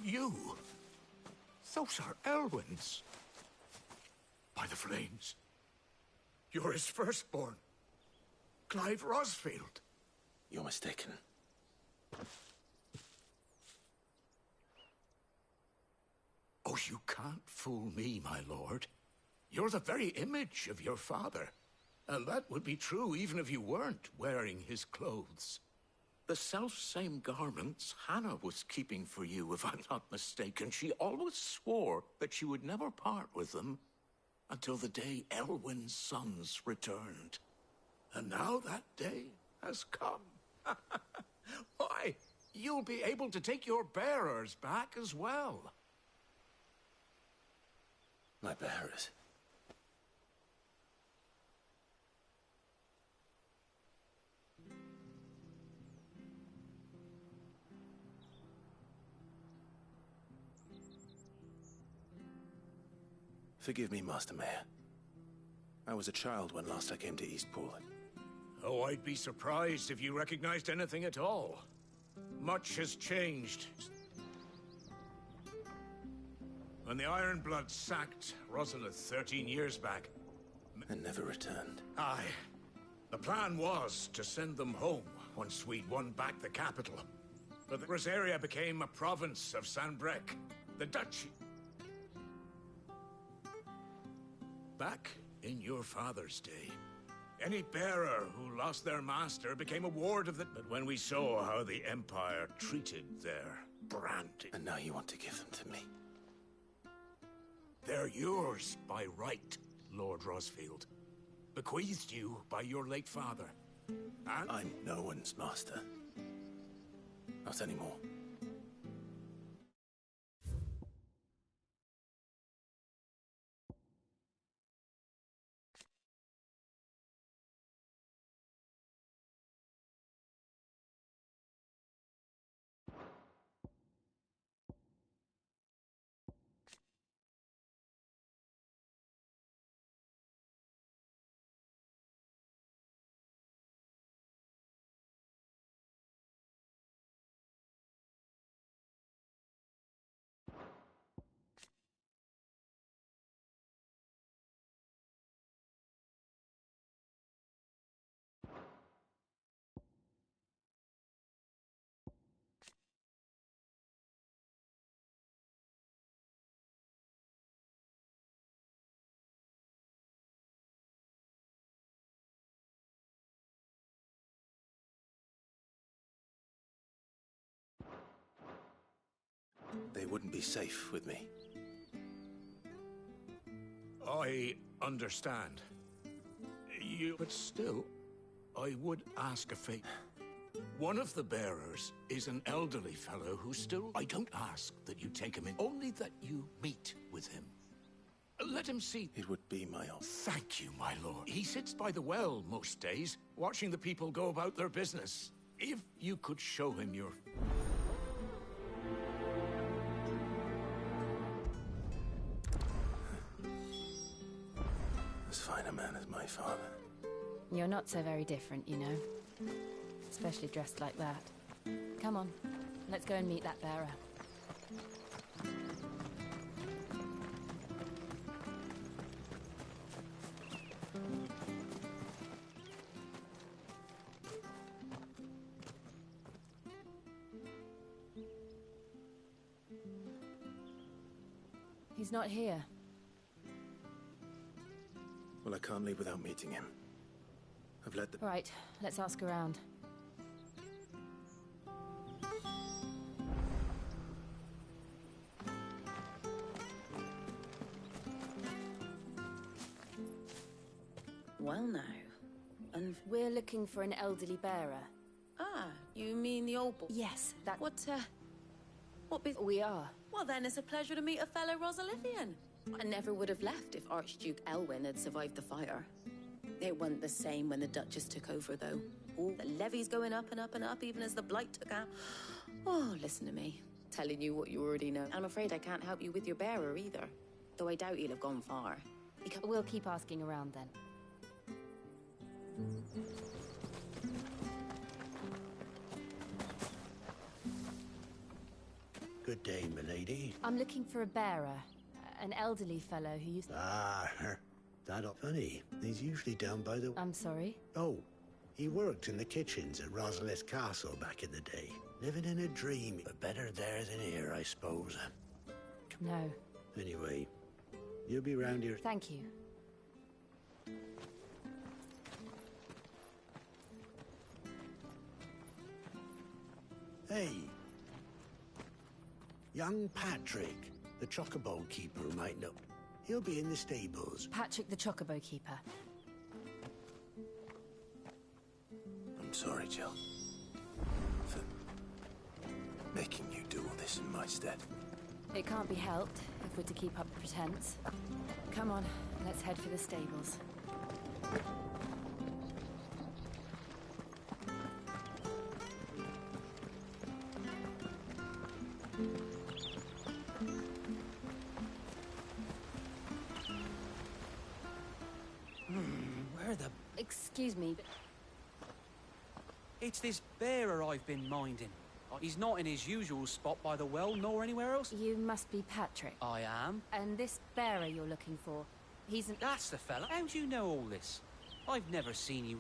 S19: You? Those are Elwyn's. By the flames. You're his firstborn. Clive Rosfield.
S2: You're mistaken.
S19: Oh, you can't fool me, my lord. You're the very image of your father. And that would be true even if you weren't wearing his clothes. The self-same garments Hannah was keeping for you, if I'm not mistaken. She always swore that she would never part with them until the day Elwyn's sons returned. And now that day has come. Why, you'll be able to take your bearers back as well.
S2: My bearers? Forgive me, Master Mayor. I was a child when last I came to Eastpool.
S19: Oh, I'd be surprised if you recognized anything at all. Much has changed. When the Ironbloods sacked Rosalith 13 years back...
S2: And never returned.
S19: Aye. The plan was to send them home once we'd won back the capital. But the Rosaria became a province of Sanbreque, the duchy. Back in your father's day, any bearer who lost their master became a ward of the... But when we saw how the Empire treated their branded...
S2: And now you want to give them to me?
S19: They're yours by right, Lord Rosfield. Bequeathed you by your late father. And...
S2: I'm no one's master. Not anymore. They wouldn't be safe with me.
S19: I understand. But still, I would ask a favor. One of the bearers is an elderly fellow who still... I don't ask that you take him in, only that you meet with him. Let him see...
S2: It would be my honor.
S19: Thank you, my lord. He sits by the well most days, watching the people go about their business. If you could show him your...
S2: As fine a man as my father.
S4: You're not so very different, you know. Especially dressed like that. Come on, let's go and meet that bearer. He's not here.
S2: Well, I can't leave without meeting him. I've let the...
S4: Right, let's ask around.
S21: Well now, and...
S4: We're looking for an elderly bearer.
S21: Ah, you mean the old boy?
S4: Yes, that...
S21: What
S4: We are.
S21: Well then, it's a pleasure to meet a fellow Rosalithian. I never would have left if Archduke Elwyn had survived the fire. It wasn't the same when the Duchess took over, though. Ooh, the levy's going up and up and up, even as the Blight took out. Oh, listen to me. Telling you what you already know. I'm afraid I can't help you with your bearer, either. Though I doubt he'll have gone far.
S4: We'll keep asking around, then.
S5: Good day, milady.
S4: I'm looking for a bearer. An elderly fellow who used to...
S5: Ah, that not funny. He's usually down by the...
S4: I'm sorry?
S5: Oh, he worked in the kitchens at Rosalith Castle back in the day. Living in a dream. But better there than here, I suppose.
S4: No.
S5: Anyway, you'll be round here...
S4: Thank you.
S5: Hey. Young Patrick, the chocobo keeper, might know. He'll be in the stables.
S4: Patrick the chocobo keeper.
S2: I'm sorry, Jill. For making you do all this in my stead.
S4: It can't be helped if we're to keep up pretense. Come on, let's head for the stables.
S22: Where the...
S4: Excuse me, but...
S22: It's this bearer I've been minding. He's not in his usual spot by the well, nor anywhere else.
S4: You must be Patrick.
S22: I am.
S4: And this bearer you're looking for, he's an...
S22: That's the fella. How do you know all this? I've never seen you...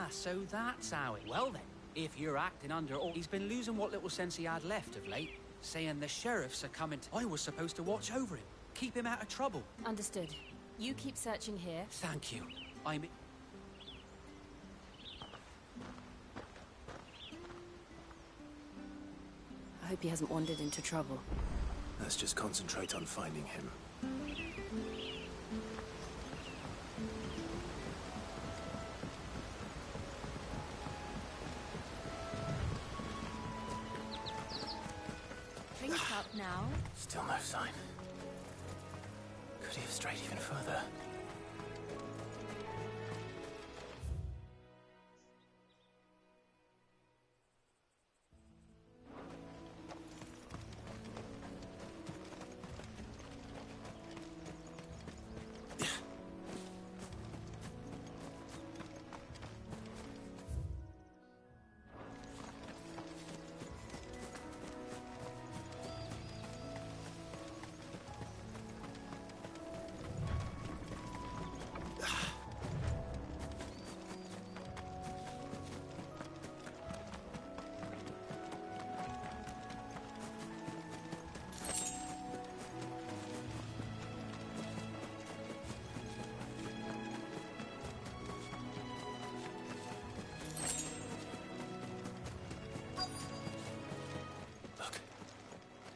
S22: So that's how it... Well then, if you're acting under... He's been losing what little sense he had left of late, saying the sheriffs are coming to... I was supposed to watch over him, keep him out of trouble.
S4: Understood. You keep searching here.
S22: Thank you. I
S4: hope he hasn't wandered into trouble.
S2: Let's just concentrate on finding him.
S4: Up now.
S2: Still no sign. Could he have strayed even further?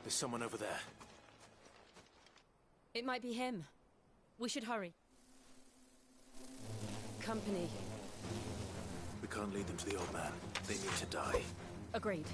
S2: There's someone over there.
S4: It might be him. We should hurry. Company.
S2: We can't lead them to the old man. They need to die.
S4: Agreed.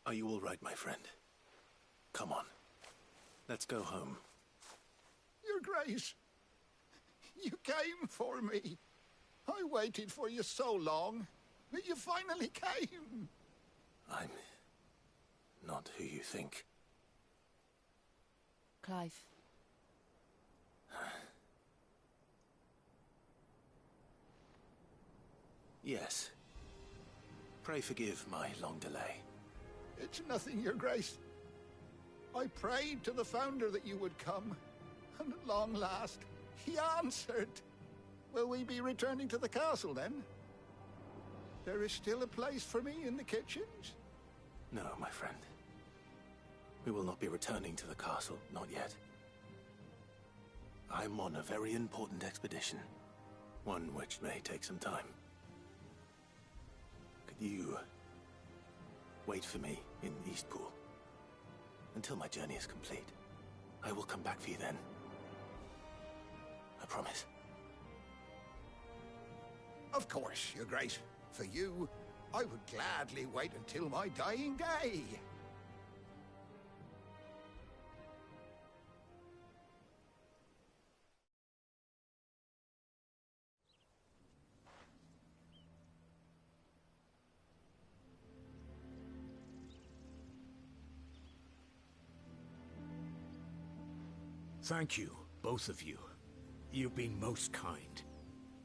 S2: Are you all right, my friend? Come on. Let's go home.
S3: Your Grace, you came for me. I waited for you so long, but you finally came.
S2: I'm not who you think.
S4: Clive.
S2: Yes. Pray forgive my long delay.
S3: It's nothing, Your Grace. I prayed to the Founder that you would come, and at long last, he answered. Will we be returning to the castle, then? There is still a place for me in the kitchens?
S2: No, my friend. We will not be returning to the castle, not yet. I'm on a very important expedition. One which may take some time. Could you wait for me in Eastpool until my journey is complete? I will come back for you then. I promise.
S3: Of course, Your Grace. For you, I would gladly wait until my dying day.
S5: Thank you, both of you. You've been most kind.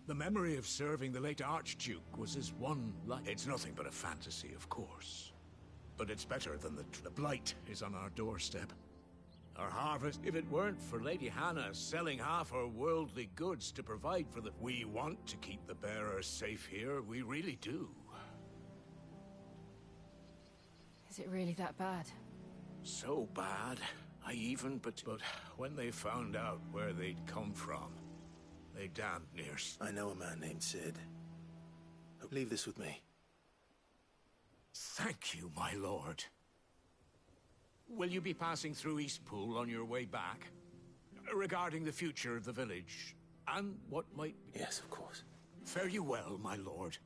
S5: The memory of serving the late Archduke was as one life. It's nothing but a fantasy, of course. But it's better than the blight is on our doorstep. Our harvest, if it weren't for Lady Hannah selling half her worldly goods to provide for the... We want to keep the bearers safe here, we really do.
S4: Is it really that bad?
S5: So bad, but when they found out where they'd come from, they damned near...
S2: I know a man named Sid. Leave this with me.
S5: Thank you, my lord. Will you be passing through Eastpool on your way back? Regarding the future of the village, and what might...
S2: Yes, of course.
S5: Fare you well, my lord.